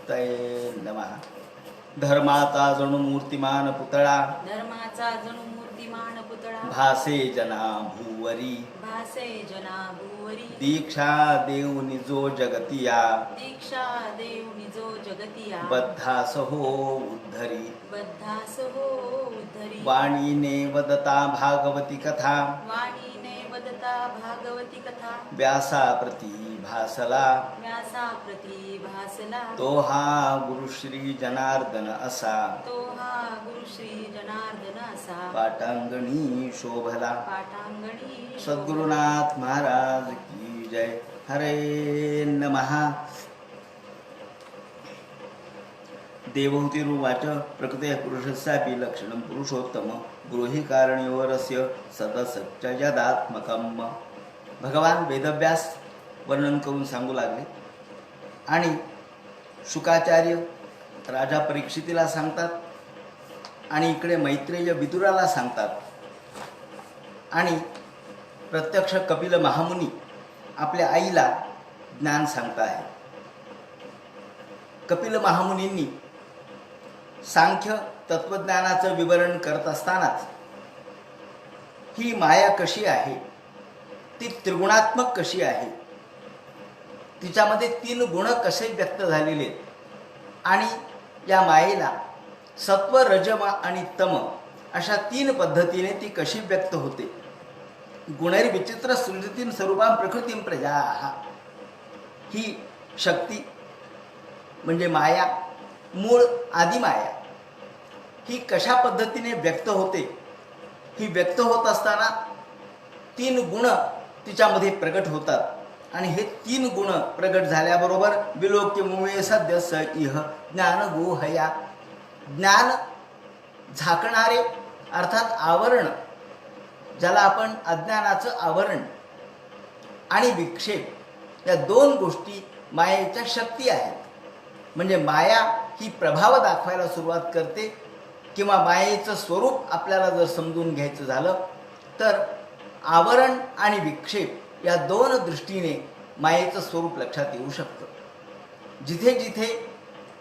मूर्तये नमः. धर्माचा जणू मूर्तिमान पुतळा, धर्माचा जणू मूर्तिमान पुतळा, भासे जना भूवरी. भासे जना भुवरी. दीक्षा देऊनी जो जगतिया, दीक्षा देव निजो जगतिया. बद्धास हो उद्धरी. बद्धास हो उद्धरी. वाणीने वदता भागवती कथा, वाणीने वदता भागवती कथा. व्यासा प्रती भासला, व्यासा प्रती भासला. तो हा गुरु श्री जनार्दन असा, तो हा गुरु श्री जनार्दन असा. पाटांगणी शोभला. पाठांगणी सद्गुरुनाथ महाराज की जय. हरे नमः. देवहूतिरुवाच प्रकृते पुरुषस्यापि लक्षणं पुरुषोत्तम ब्रूहि कारणयोरस्य सदसच्चयदात्मकम्. भगवान वेदव्यास वर्णन करून सांगू लागले आणि शुकाचार्य राजा परीक्षितीला सांगतात आणि इकडे मैत्रेय विदुराला सांगतात आणि प्रत्यक्ष कपिल महामुनी आपल्या आईला ज्ञान सांगता आहे. कपिल महामुनींनी सांख्य तत्वज्ञानाचं विवरण करत असतानाच ही माया कशी आहे, ती त्रिगुणात्मक कशी आहे, तिच्यामध्ये 3 गुण कसे व्यक्त झालेले आहेत आणि या मायेला सत्व रजम आणि तम अशा 3 पद्धतीने ती कशी व्यक्त होते. गुणैर्विचित्र सृजतीं स्वरूपां प्रकृतीं प्रजा. ही शक्ती म्हणजे माया, मूळ आदिमाया, ही कशा पद्धतीने व्यक्त होते. ही व्यक्त होत असताना 3 गुण तिच्यामध्ये प्रगट होतात आणि हे 3 गुण प्रगट झाल्याबरोबर विलोक्य मुळे सद्य स इह ज्ञान गुहया. ज्ञान झाकणारे अर्थात आवरण, ज्याला आपण अज्ञानाचं आवरण आणि विक्षेप या 2 गोष्टी मायेच्या शक्ती आहेत. म्हणजे माया ही प्रभाव दाखवायला सुरुवात करते किंवा मायेचं स्वरूप आपल्याला जर समजून घ्यायचं झालं तर आवरण आणि विक्षेप या 2 दृष्टीने मायेचं स्वरूप लक्षात येऊ शकतं. जिथे जिथे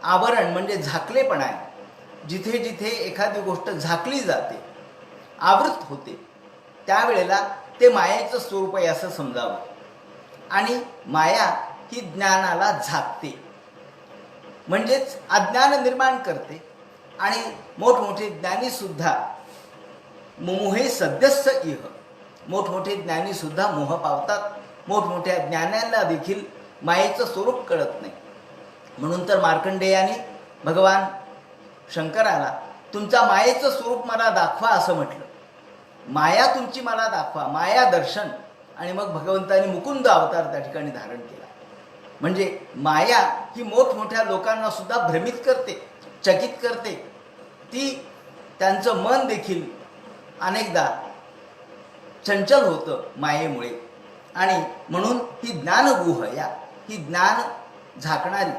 आवरण म्हणजे झाकलेपणा आहे, जिथे जिथे एखादी गोष्ट झाकली जाते, आवृत होते, त्यावेळेला ते मायेचं स्वरूप आहे असं समजावं. आणि माया ही ज्ञानाला झाकते म्हणजेच अज्ञान निर्माण करते आणि मोठमोठे ज्ञानीसुद्धा मोहे सद्यस्स इह, मोठमोठे ज्ञानीसुद्धा मोह पावतात. मोठमोठ्या ज्ञानाला देखील मायेचं स्वरूप कळत नाही. म्हणून तर मार्कंडेयाने भगवान शंकराला तुमच्या मायेचं स्वरूप मला दाखवा असं म्हटलं. माया तुमची मला दाखवा, माया दर्शन. आणि मग भगवंतांनी मुकुंद अवतार त्या ठिकाणी धारण केला. म्हणजे माया ही मोठमोठ्या लोकांना सुद्धा भ्रमित करते, चकित करते. ती त्यांचं मन देखील अनेकदा चंचल होतं मायेमुळे. आणि म्हणून ही ज्ञानगुहया, ही ज्ञान झाकणारी,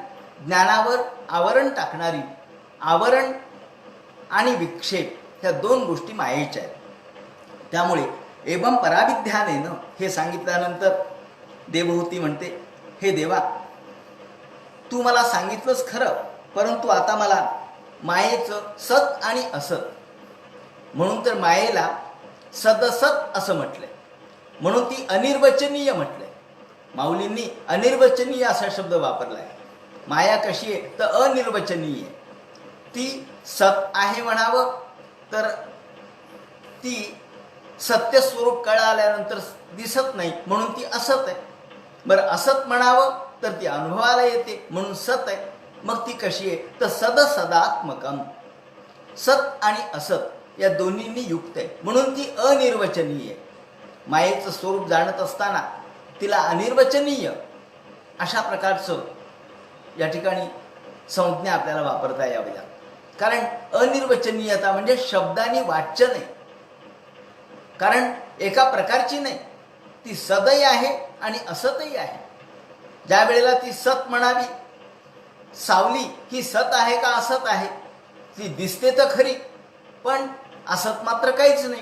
ज्ञानावर आवरण टाकणारी, आवरण आणि विक्षेप ह्या 2 गोष्टी मायेच्या आहेत. त्यामुळे एवं पराविध्यानेनं हे सांगितल्यानंतर देवहूती म्हणते, हे देवा, तू मला सांगितलंच खरं, परंतु आता मला मायेचं सत आणि असत, म्हणून तर मायेला सदसत असं म्हटलंय, म्हणून ती अनिर्वचनीय म्हटलंय. माऊलींनी अनिर्वचनीय असा शब्द वापरलाय. माया कशी आहे तर अनिर्वचनीय. ती सत आहे म्हणावं तर ती सत्य स्वरूप कळाल्यानंतर दिसत नाही म्हणून ती असत आहे. बरं, असत म्हणावं तर ती अनुभवाला येते म्हणून सत आहे. मग ती कशी आहे तर सदसदात्मकम. सत आणि असत या दोन्हींनी युक्त आहे म्हणून ती अनिर्वचनीय आहे. मायेचं स्वरूप जाणत असताना तिला अनिर्वचनीय अशा प्रकारचं या ठिकाणी संज्ञा आपल्याला वापरता यावी लागते. कारण अनिर्वचनीयता म्हणजे शब्दांनी वाच्य नाही, कारण एका प्रकारची नाही, ती सदही आहे आणि असतही आहे. ज्या वेळेला ती सत म्हणावी, सावली ही सत आहे का असत आहे, ती दिसते तर खरी पण असत मात्र काहीच नाही.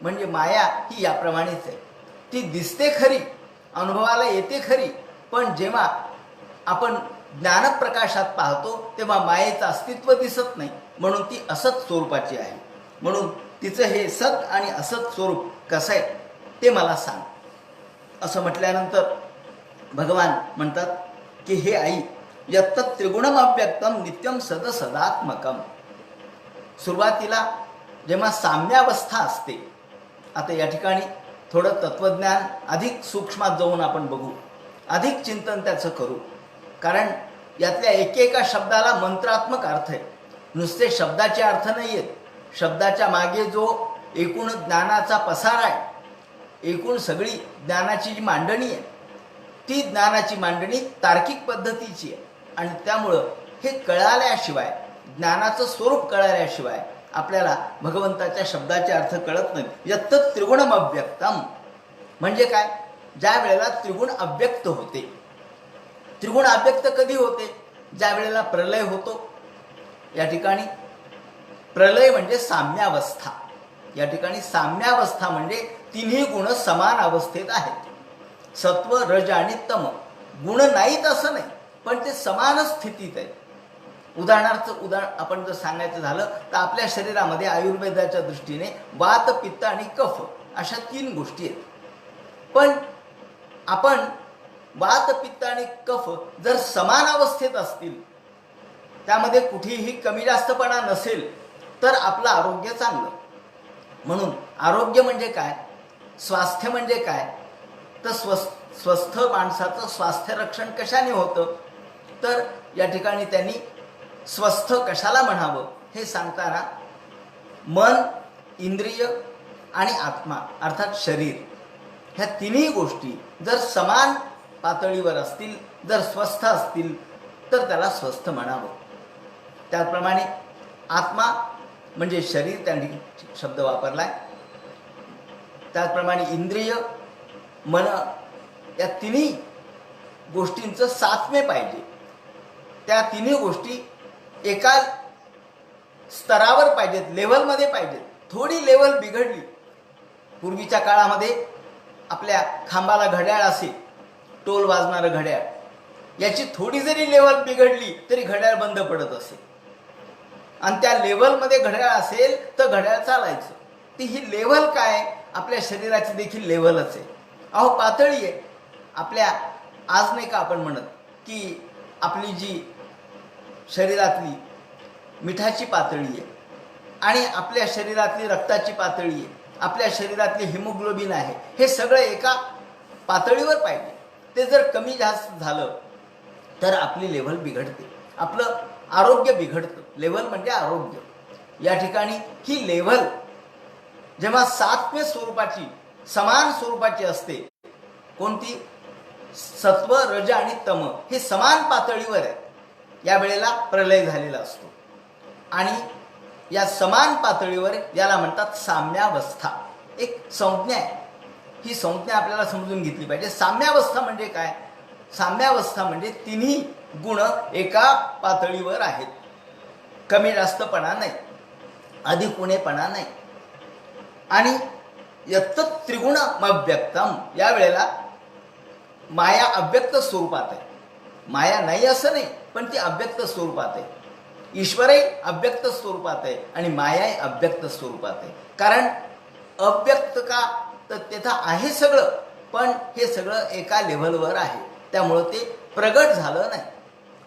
म्हणजे माया ही याप्रमाणेच आहे. ती दिसते खरी, अनुभवाला येते खरी, पण जेव्हा आपण ज्ञानप्रकाशात पाहतो तेव्हा मायेचं अस्तित्व दिसत नाही, म्हणून ती असत स्वरूपाची आहे. म्हणून तिचं हे सत आणि असत स्वरूप कसं आहे ते मला सांग. असं म्हटल्यानंतर भगवान म्हणतात की हे आई, यत्त त्रिगुणमव्यक्तम नित्यम सदसदात्मकम. सुरुवातीला जेव्हा साम्यावस्था असते, आता या ठिकाणी थोडं तत्त्वज्ञान अधिक सूक्ष्मात जाऊन आपण बघू, अधिक चिंतन त्याचं करू, कारण यातल्या एकेका शब्दाला मंत्रात्मक अर्थ आहे. नुसते शब्दाचे अर्थ नाही आहेत. शब्दाच्या मागे जो एकूण ज्ञानाचा पसार आहे, एकूण सगळी ज्ञानाची जी मांडणी आहे, ती ज्ञानाची मांडणी तार्किक पद्धतीची आहे. आणि त्यामुळं हे कळाल्याशिवाय, ज्ञानाचं स्वरूप कळाल्याशिवाय आपल्याला भगवंताच्या शब्दाचे अर्थ कळत नाही. यत्त त्रिगुणम अव्यक्तम म्हणजे काय? ज्या वेळेला त्रिगुण अव्यक्त होते. त्रिगुण अव्यक्त कधी होते? ज्या वेळेला प्रलय होतो. या ठिकाणी प्रलय म्हणजे साम्यावस्था. या ठिकाणी साम्यावस्था म्हणजे तिन्ही गुण समान अवस्थेत आहेत. सत्व, रज आणि तम गुण नाहीत असं नाही, पण ते समान स्थितीत आहेत. उदाहरणार्थ आपण जर सांगायचं झालं तर आपल्या शरीरामध्ये आयुर्वेदाच्या दृष्टीने वात, पित्त आणि कफ अशा 3 गोष्टी आहेत. पण आपण वात, पित्त आणि कफ जर समान अवस्थेत असतील, त्यामध्ये कुठेही कमी जास्तपणा नसेल, तर आपलं आरोग्य चांगलं. म्हणून आरोग्य म्हणजे काय, स्वास्थ्य म्हणजे काय, तर स्वस्थ माणसाचं स्वास्थ्य रक्षण कशाने होतं, तर या ठिकाणी त्यांनी स्वस्थ कशाला म्हणावं हे सांगताना मन, इंद्रिय आणि आत्मा अर्थात शरीर, ह्या तिन्ही गोष्टी जर समान पातळीवर असतील, जर स्वस्थ असतील, तर त्याला स्वस्थ म्हणावं. त्याचप्रमाणे आत्मा म्हणजे शरीर, त्यांनी शब्द वापरलाय. त्याचप्रमाणे इंद्रिय, मन, या तिन्ही गोष्टींचं साथमे पाहिजे. त्या तिन्ही गोष्टी एका स्तरावर पाहिजेत, लेव्हलमध्ये पाहिजेत. थोडी लेव्हल बिघडली, पूर्वीच्या काळामध्ये आपल्या खांबाला घड्याळ असे, टोल वाजणारं घड्याळ, याची थोडी जरी लेव्हल बिघडली तरी घड्याळ बंद पडत असे. आणि त्या लेव्हलमध्ये घड्याळ असेल तर घड्याळ चालायचं. ती ही लेव्हल काय, आपल्या शरीराची देखील लेव्हलच आहे. अहो पातळी आहे आपल्या. आज नाही का आपण म्हणत की आपली जी शरीरातली मिठाची पातळी आहे आणि आपल्या शरीरातली रक्ताची पातळी आहे, आपल्या शरीरातली हिमोग्लोबिन आहे, हे सगळं एका पातळीवर पाहिजे. ते जर कमी जास्त झालं तर आपली लेव्हल बिघडते, आपलं आरोग्य बिघडतं. लेव्हल म्हणजे आरोग्य. या ठिकाणी ही लेव्हल जेव्हा सात्म्य स्वरूपाची, समान स्वरूपाची असते, कोणती, सत्व, रज आणि तम हे समान पातळीवर आहे, या वेळेला प्रलय झालेला असतो. आणि या समान पातळीवर याला म्हणतात साम्यावस्था. एक संज्ञा आहे, ही संज्ञा आपल्याला समजून घेतली पाहिजे. साम्यावस्था म्हणजे काय? साम्यावस्था म्हणजे तिन्ही गुण एका पातळीवर आहेत, कमी जास्तपणा नाही, अधिक उणेपणा नाही. आणि यत्त त्रिगुणमव्यक्तम, या वेळेला माया अव्यक्त स्वरूपात आहे. माया नाही असं नाही, पण ती अव्यक्त स्वरूपात आहे. ईश्वरही अव्यक्त स्वरूपात आहे आणि मायाही अव्यक्त स्वरूपात आहे. कारण अव्यक्त का, तर तेथं आहे सगळं, पण हे सगळं एका लेव्हलवर आहे, त्यामुळं ते प्रगट झालं नाही.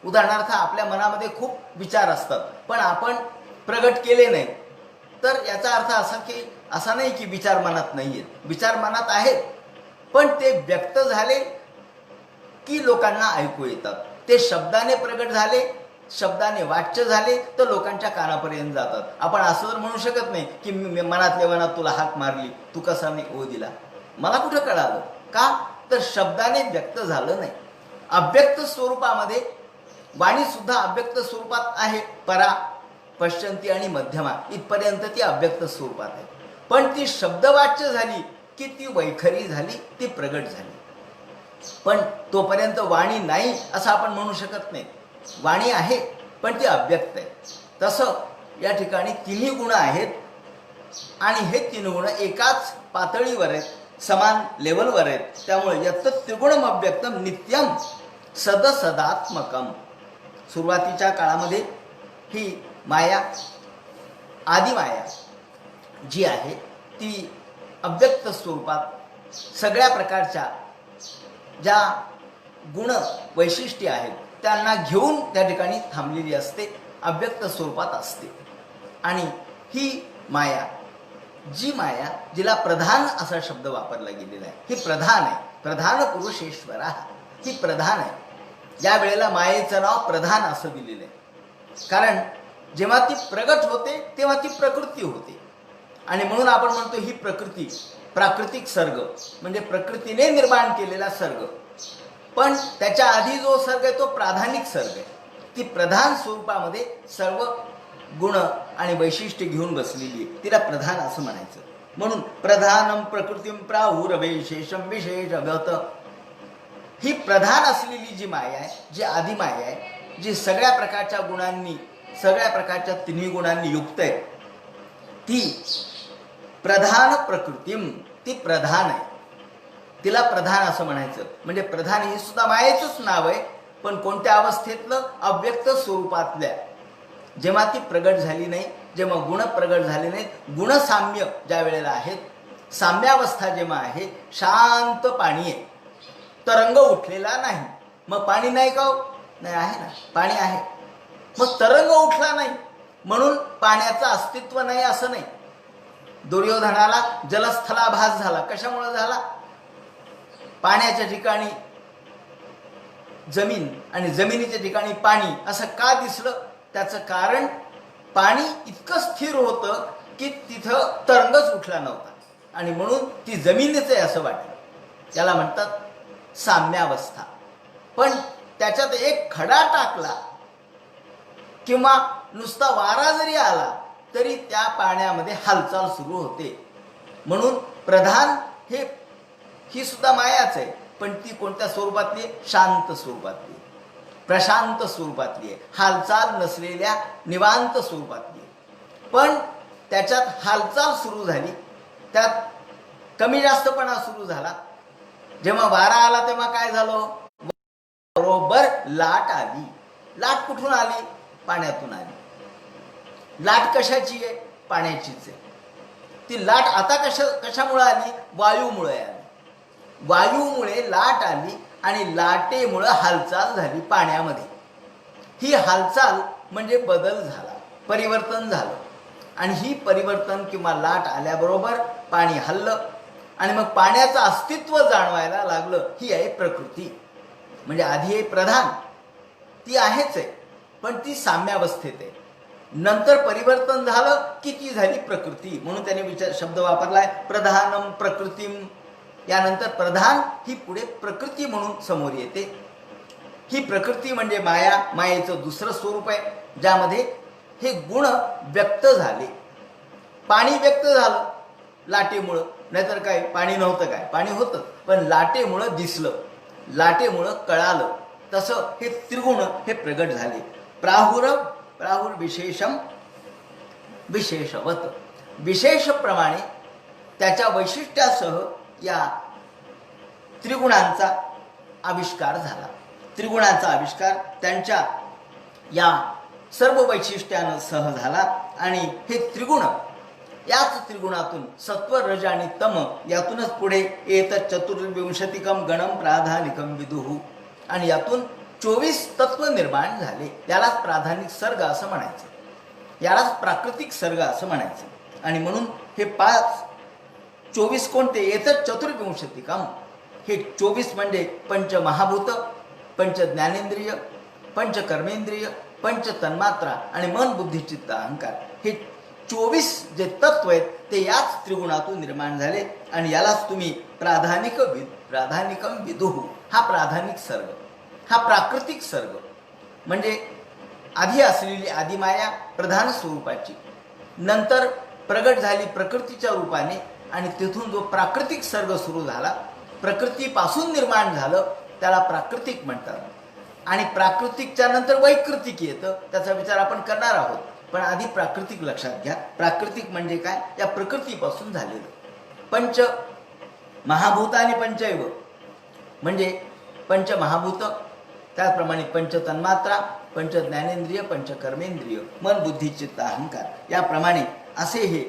उदाहरणार्थ आपल्या मनामध्ये खूप विचार असतात, पण आपण प्रगट केले नाही, तर याचा अर्थ असा नाही की विचार मनात नाही आहेत. विचार मनात आहेत, पण ते व्यक्त झाले की लोकांना ऐकू येतात. ते शब्दाने प्रगट झाले, शब्दाने वाच्य झाले तर लोकांच्या कानापर्यंत जातात. आपण असं तर म्हणू शकत नाही की मनातल्या मनात तुला हाक मारली, तू कसा नाही ओ दिला, मला कुठं कळालं, का तर शब्दाने व्यक्त झालं नाही. अव्यक्त स्वरूपामध्ये वाणी सुद्धा अव्यक्त स्वरूपात आहे. परा, पश्चंती आणि मध्यमा इथपर्यंत ती अव्यक्त स्वरूपात आहे. पण ती शब्दवाच्य झाली की ती वैखरी झाली, ती प्रगट झाली. पण तोपर्यंत वाणी नाही असं आपण म्हणू शकत नाही. वाणी आहे, पण ती अव्यक्त आहे. तसं या ठिकाणी तिन्ही गुण आहेत आणि हे 3 गुण एकाच पातळीवर आहेत, समान लेवलवर आहेत. त्यामुळे यत्त त्रिगुणम अव्यक्तम नित्यम सदसदात्मकम, सुरुवातीच्या काळामध्ये ही माया, आदिमाया जी आहे ती अव्यक्त स्वरूपात सगळ्या प्रकारच्या ज्या गुण वैशिष्ट्ये आहेत त्यांना घेऊन त्या ठिकाणी थांबलेली असते, अव्यक्त स्वरूपात असते. आणि ही माया, जी माया जिला प्रधान असा शब्द वापरला गेलेला आहे, ही प्रधान आहे. प्रधान पुरुषेश्वर ही प्रधान आहे. या वेळेला मायेचं नाव प्रधान असं दिलेलं आहे, कारण जेव्हा ती प्रगट होते तेव्हा ती प्रकृती होते. आणि म्हणून आपण म्हणतो ही प्रकृती, प्राकृतिक सर्ग म्हणजे प्रकृतीने निर्माण केलेला सर्ग. पण त्याच्या आधी जो सर्ग आहे तो प्राधानिक सर्ग आहे. ती प्रधान स्वरूपामध्ये सर्व गुण आणि वैशिष्ट्य घेऊन बसलेली आहे, तिला प्रधान असं म्हणायचं. म्हणून प्रधानम प्रकृतीम प्राहुरविशेषम विशेषगत, ही प्रधान असलेली जी माया आहे, जी आदिमाया आहे, जी सगळ्या प्रकारच्या गुणांनी, सगळ्या प्रकारच्या तिन्ही गुणांनी युक्त आहे, ती प्रधान प्रकृतीम, ती प्रधान आहे. तिला प्रधान असं म्हणायचं. म्हणजे प्रधान ही सुद्धा मायेचंच नाव आहे, पण कोणत्या अवस्थेतलं? अव्यक्त स्वरूपातल्या. जेव्हा ती प्रगट झाली नाही, जेव्हा गुण प्रगट झाले नाहीत, गुणसाम्य ज्या वेळेला आहेत, साम्यावस्था जेव्हा आहे, शांत पाणी आहे, तरंग उठलेला नाही. मग पाणी नाही का? नाही, आहे ना, पाणी आहे. मग तरंग उठला नाही म्हणून पाण्याचं अस्तित्व नाही असं नाही. दुर्योधनाला जलस्थलाभास झाला. कशामुळे झाला? पाण्याच्या ठिकाणी जमीन आणि जमिनीच्या ठिकाणी पाणी असं का दिसलं? त्याचं कारण पाणी इतकं स्थिर होतं की तिथं तरंगच उठला नव्हता आणि म्हणून ती जमिनीच आहे असं वाटलं. त्याला म्हणतात साम्यावस्था. पण त्याच्यात एक खडा टाकला किंवा नुसता वारा जरी आला तरी त्या पाण्यामध्ये हालचाल सुरू होते. म्हणून प्रधान ही सुद्धा मायाच आहे, पण ती कोणत्या स्वरूपातली? शांत स्वरूपातली, प्रशांत स्वरूपातली आहे, हालचाल नसलेल्या निवांत स्वरूपातली आहे. पण त्याच्यात हालचाल सुरू झाली, त्यात कमी जास्तपणा सुरू झाला. जेव्हा वारा आला तेव्हा काय झालं? बरोबर लाट आली. लाट कुठून आली? पाण्यातून आली. लाट कशाची आहे? पाण्याचीच आहे. ती लाट आता कशामुळे आली? वायूमुळे आली. वायूमुळे लाट आली आणि लाटेमुळे हालचाल झाली पाण्यामध्ये. ही हालचाल म्हणजे बदल झाला, परिवर्तन झालं. आणि ही परिवर्तन किंवा लाट आल्याबरोबर पाणी हललं आणि मग पाण्याचं अस्तित्व जाणवायला लागलं. ही आहे प्रकृती. म्हणजे आधी आहे प्रधान, ती आहेच आहे, पण ती साम्यावस्थेत आहे. नंतर परिवर्तन झालं की ती झाली प्रकृती. म्हणून त्याने शब्द वापरलाय प्रधानम प्रकृतीम. यानंतर प्रधान ही पुढे प्रकृती म्हणून समोर येते. ही प्रकृती म्हणजे माया, मायेचं दुसरं स्वरूप आहे, ज्यामध्ये हे गुण व्यक्त झाले. पाणी व्यक्त झालं लाटेमुळं, नाहीतर काय पाणी नव्हतं? काय पाणी होतं, पण लाटेमुळं दिसलं, लाटेमुळं कळालं. तसं हे त्रिगुण हे प्रगट झाले. प्राहुर विशेषम विशेषवत, विशेषप्रमाणे त्याच्या वैशिष्ट्यासह या त्रिगुणांचा आविष्कार झाला. त्रिगुणांचा आविष्कार त्यांच्या या सर्व वैशिष्ट्यांसह झाला. आणि हे त्रिगुण, याच त्रिगुणातून सत्व, रज आणि तम, यातूनच पुढे येत चतुर्विंशतिकम गणम प्राधानिकम विदुः, आणि यातून 24 तत्व निर्माण झाले. यालाच प्राधानिक सर्ग असं म्हणायचं, यालाच प्राकृतिक सर्ग असं म्हणायचं. आणि म्हणून हे 24 कोणते? येतं चतुर्विंशतिकम. हे 24 म्हणजे पंचमहाभूत, पंच ज्ञानेंद्रिय, पंच कर्मेंद्रिय, पंच तन्मात्रा आणि मन, बुद्धी, चित्त, अहंकार. हे 24 जे तत्व आहेत ते याच त्रिगुणातून निर्माण झाले. आणि यालाच तुम्ही प्राधानिकम विदुः, हा प्राधानिक सर्ग, हा प्राकृतिक सर्ग. म्हणजे आधी असलेली आदिमाया प्रधान स्वरूपाची, नंतर प्रगट झाली प्रकृतीच्या रूपाने, आणि तिथून जो प्राकृतिक सर्ग सुरू झाला, प्रकृतीपासून निर्माण झालं, त्याला प्राकृतिक म्हणतात. आणि प्राकृतिकच्या नंतर वैकृतिक येतं, त्याचा विचार आपण करणार आहोत. पण आधी प्राकृतिक लक्षात घ्या. प्राकृतिक म्हणजे काय? या प्रकृतीपासून झालेलं. पंच महाभूत आणि पंचैव म्हणजे पंचमहाभूत, त्याचप्रमाणे पंच तन्मात्रा, पंचज्ञानेंद्रिय, पंचकर्मेंद्रिय, मन, बुद्धी, चित्त, अहंकार याप्रमाणे असे हे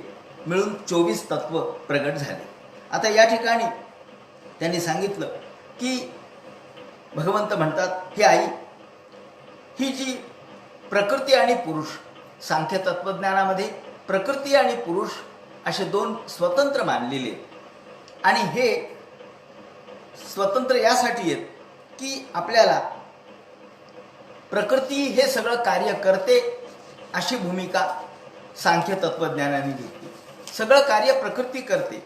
मिळून 24 तत्व प्रगट झाले. आता या ठिकाणी त्यांनी सांगितलं की भगवंत म्हणतात, हे आई, ही जी प्रकृती आणि पुरुष, सांख्य तत्वज्ञानामध्ये प्रकृती आणि पुरुष असे दोन स्वतंत्र मानलेले आणि हे स्वतंत्र यासाठी आहेत की आपल्याला प्रकृती हे सगळं कार्य करते अशी भूमिका सांख्य तत्वज्ञानाने घेतली. सगळं कार्य प्रकृती करते,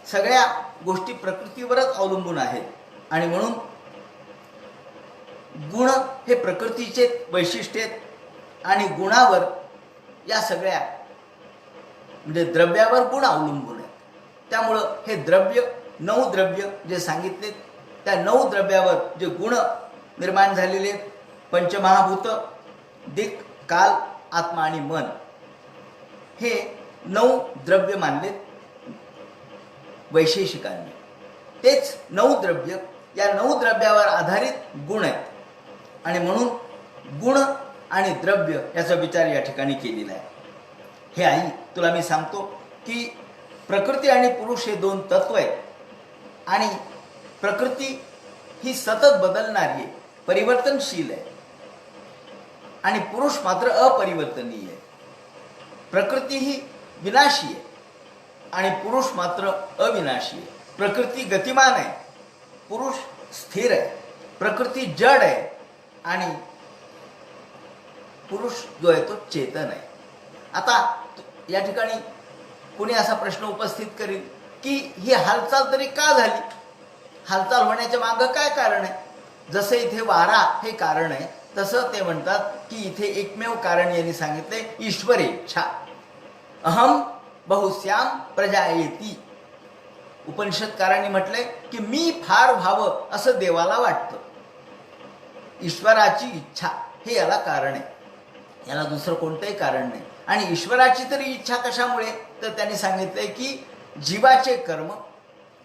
सगळ्या गोष्टी प्रकृतीवरच अवलंबून आहेत आणि म्हणून गुण हे प्रकृतीचे वैशिष्ट्य आहेत आणि गुणावर या सगळ्या म्हणजे द्रव्यावर गुण अवलंबून आहेत. त्यामुळं हे द्रव्य 9 द्रव्य जे सांगितले त्या 9 द्रव्यावर जे गुण निर्माण झालेले आहेत, पंचमहाभूत, दिक, काल, आत्मा आणि मन, हे 9 द्रव्य मानलेत वैशेषिकांनी. तेच 9 द्रव्य, या 9 द्रव्यावर आधारित गुण आहेत आणि म्हणून गुण आणि द्रव्य याचा विचार या ठिकाणी केलेला आहे. हे आई, तुला मी सांगतो की प्रकृती आणि पुरुष हे 2 तत्व आहेत आणि प्रकृती ही सतत बदलणारी आहे, परिवर्तनशील आहे आणि पुरुष मात्र अपरिवर्तनीय आहे. प्रकृती ही विनाशी आहे आणि पुरुष मात्र अविनाशी आहे. प्रकृती गतिमान आहे, पुरुष स्थिर आहे. प्रकृती जड आहे आणि पुरुष जो आहे तो चेतन आहे. आता या ठिकाणी कुणी असा प्रश्न उपस्थित करेल की ही हालचाल तरी का झाली, हालचाल होण्याच्या मागं काय कारण आहे? जसं इथे वारा हे कारण आहे तसं ते म्हणतात की इथे एकमेव कारण यांनी सांगितले, ईश्वरेच्छा. अहम बहुश्याम प्रजायेती. उपनिषदकारांनी म्हटलंय की मी फार व्हावं असं देवाला वाटतं. ईश्वराची इच्छा हे याला कारण आहे, याला दुसरं कोणतंही कारण नाही. आणि ईश्वराची तरी इच्छा कशामुळे, तर त्यांनी सांगितलंय की जीवाचे कर्म,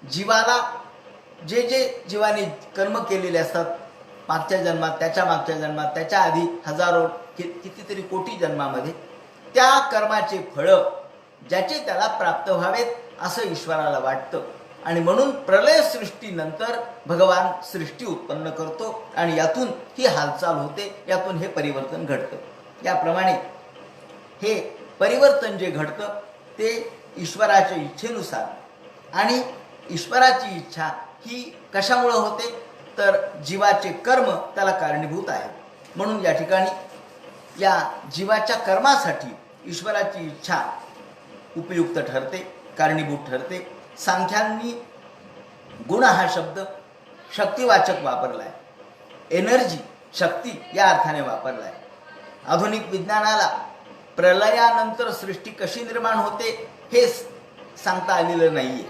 जीवाला जे जे जीवाने कर्म केलेले असतात मागच्या जन्मात, त्याच्या मागच्या जन्मात, त्याच्या आधी हजारो कितीतरी कोटी जन्मामध्ये, त्या कर्माचे फळं ज्याचे त्याला प्राप्त व्हावेत असं ईश्वराला वाटतं आणि म्हणून प्रलय सृष्टीनंतर भगवान सृष्टी उत्पन्न करतो आणि यातून ही हालचाल होते, यातून हे परिवर्तन घडतं. याप्रमाणे हे परिवर्तन जे घडतं ते ईश्वराच्या इच्छेनुसार, आणि ईश्वराची इच्छा ही कशामुळं होते, तर जीवाचे कर्म त्याला कारणीभूत आहे. म्हणून या ठिकाणी या जीवाच्या कर्मासाठी ईश्वराची इच्छा उपयुक्त ठरते, कारणीभूत ठरते. सांख्यांनी गुण हा शब्द शक्तिवाचक वापरला आहे, एनर्जी, शक्ती या अर्थाने वापरला आहे. आधुनिक विज्ञानाला प्रलयानंतर सृष्टी कशी निर्माण होते हे सांगता आलेलं नाहीये.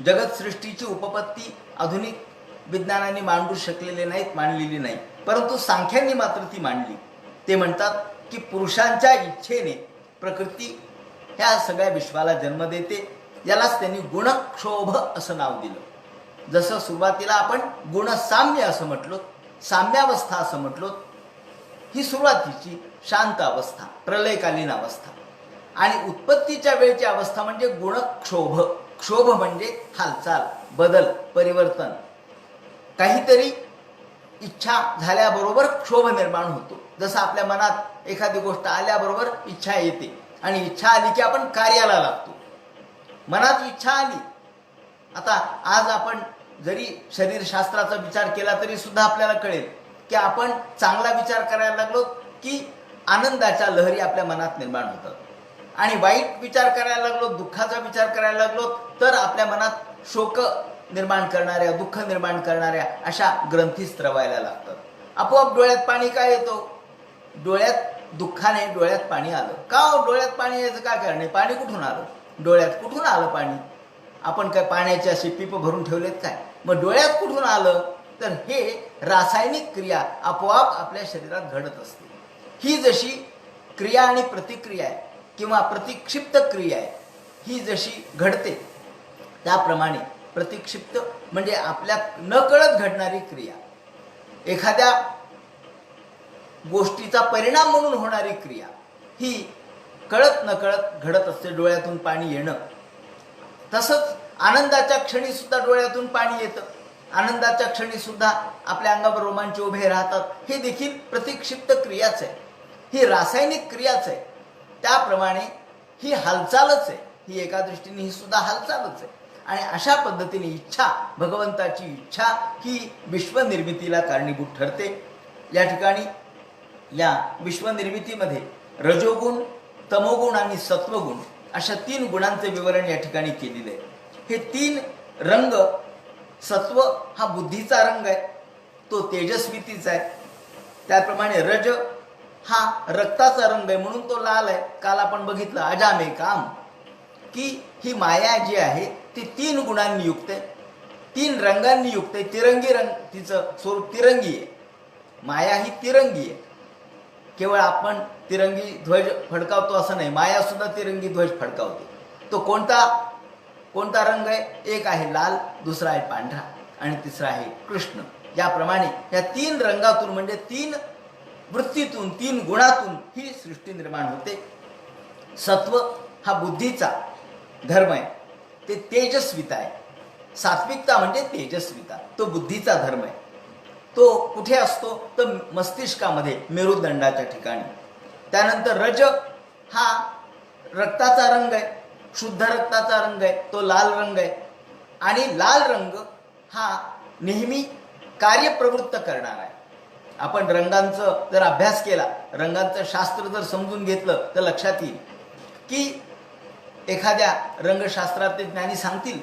जगत सृष्टीची उपपत्ती आधुनिक विज्ञानाने मांडू शकलेले नाहीत, मांडलेली नाही, परंतु सांख्यांनी मात्र ती मांडली. ते म्हणतात की पुरुषांच्या इच्छेने प्रकृती ह्या सगळ्या विश्वाला जन्म देते. यालाच त्यांनी गुणक्षोभ असं नाव दिलं. जसं सुरुवातीला आपण गुणसाम्य असं म्हटलो, साम्यावस्था असं म्हटलो, ही सुरुवातीची शांत अवस्था, प्रलयकालीन अवस्था, आणि उत्पत्तीच्या वेळची अवस्था म्हणजे गुणक्षोभ. क्षोभ म्हणजे हालचाल, बदल, परिवर्तन. काहीतरी इच्छा झाल्याबरोबर क्षोभ निर्माण होतो. जसं आपल्या मनात एखादी गोष्ट आल्याबरोबर इच्छा येते आणि इच्छा आली की आपण कार्याला लागतो. मनात इच्छा आली, आता आज आपण जरी शरीरशास्त्राचा विचार केला तरी सुद्धा आपल्याला कळेल की आपण चांगला विचार करायला लागलो की आनंदाच्या लहरी आपल्या मनात निर्माण होतात, आणि वाईट विचार करायला लागलो, दुःखाचा विचार करायला लागलो तर आपल्या मनात शोक निर्माण करणाऱ्या, दुःख निर्माण करणाऱ्या अशा ग्रंथी स्त्रवायला लागतात. आपोआप डोळ्यात पाणी काय येतो, डोळ्यात दुःखाने डोळ्यात पाणी आलं. का हो डोळ्यात पाणी यायचं काय कारण आहे? पाणी कुठून आलं, डोळ्यात कुठून आलं पाणी? आपण काय पाण्याचे असे पिप भरून ठेवलेत काय? मग डोळ्यात कुठून आलं? तर हे रासायनिक क्रिया आपोआप आपल्या शरीरात घडत असते. ही जशी क्रिया आणि प्रतिक्रिया आहे किंवा प्रतिक्षिप्त क्रिया आहे, ही जशी घडते त्याप्रमाणे प्रतिक्षिप्त म्हणजे आपल्या नकळत घडणारी क्रिया. एखाद्या गोष्टीचा परिणाम म्हणून होणारी क्रिया ही कळत नकळत घडत असते. डोळ्यातून पाणी येणं, तसंच आनंदाच्या क्षणी सुद्धा डोळ्यातून पाणी येतं. आनंदाच्या क्षणी सुद्धा आपल्या अंगावर रोमांच उभे राहतात. हे देखील प्रतिक्षिप्त क्रियाच आहे, ही रासायनिक क्रियाच आहे. त्याप्रमाणे ही हालचालच आहे, ही एका दृष्टीने ही सुद्धा हालचालच आहे. आणि अशा पद्धतीने इच्छा, भगवंताची इच्छा ही विश्वनिर्मितीला कारणीभूत ठरते. या ठिकाणी या विश्वनिर्मितीमध्ये रजोगुण, तमोगुण आणि सत्वगुण अशा 3 गुणांचे विवरण या ठिकाणी केलेले आहे. हे 3 रंग, सत्व हा बुद्धीचा रंग आहे, तो तेजस्वितीचा आहे. त्याप्रमाणे रज हा रक्ताचा रंग आहे, म्हणून तो लाल आहे. काल आपण बघितलं अजामे काम, की ही माया जी आहे ती 3 गुणांनी युक्त आहे, 3 रंगांनी युक्त आहे. तिरंगी रंग, तिचं स्वरूप तिरंगी आहे. माया ही तिरंगी आहे. केवळ आपण तिरंगी ध्वज फडकावतो असं नाही, माया सुद्धा तिरंगी ध्वज फडकावते. तो कोणता रंग आहे? एक आहे लाल, दुसरा आहे पांढरा आणि तिसरा आहे कृष्ण. याप्रमाणे या 3 रंगातून म्हणजे 3 वृत्तीतून, 3 गुणातून ही सृष्टी निर्माण होते. सत्व हा बुद्धीचा धर्म आहे, ते तेजस्विता आहे. सात्विकता म्हणजे तेजस्विता, तो बुद्धीचा धर्म आहे. तो कुठे असतो? तर मस्तिष्कामध्ये, मेरुदंडाच्या ठिकाणी. त्यानंतर रज हा रक्ताचा रंग आहे, शुद्ध रक्ताचा रंग आहे, तो लाल रंग आहे. आणि लाल रंग हा नेहमी कार्यप्रवृत्त करणारा आहे. आपण रंगांचं जर अभ्यास केला, रंगांचं शास्त्र जर समजून घेतलं तर लक्षात येईल की एखाद्या रंगशास्त्रातले ज्ञानी सांगतील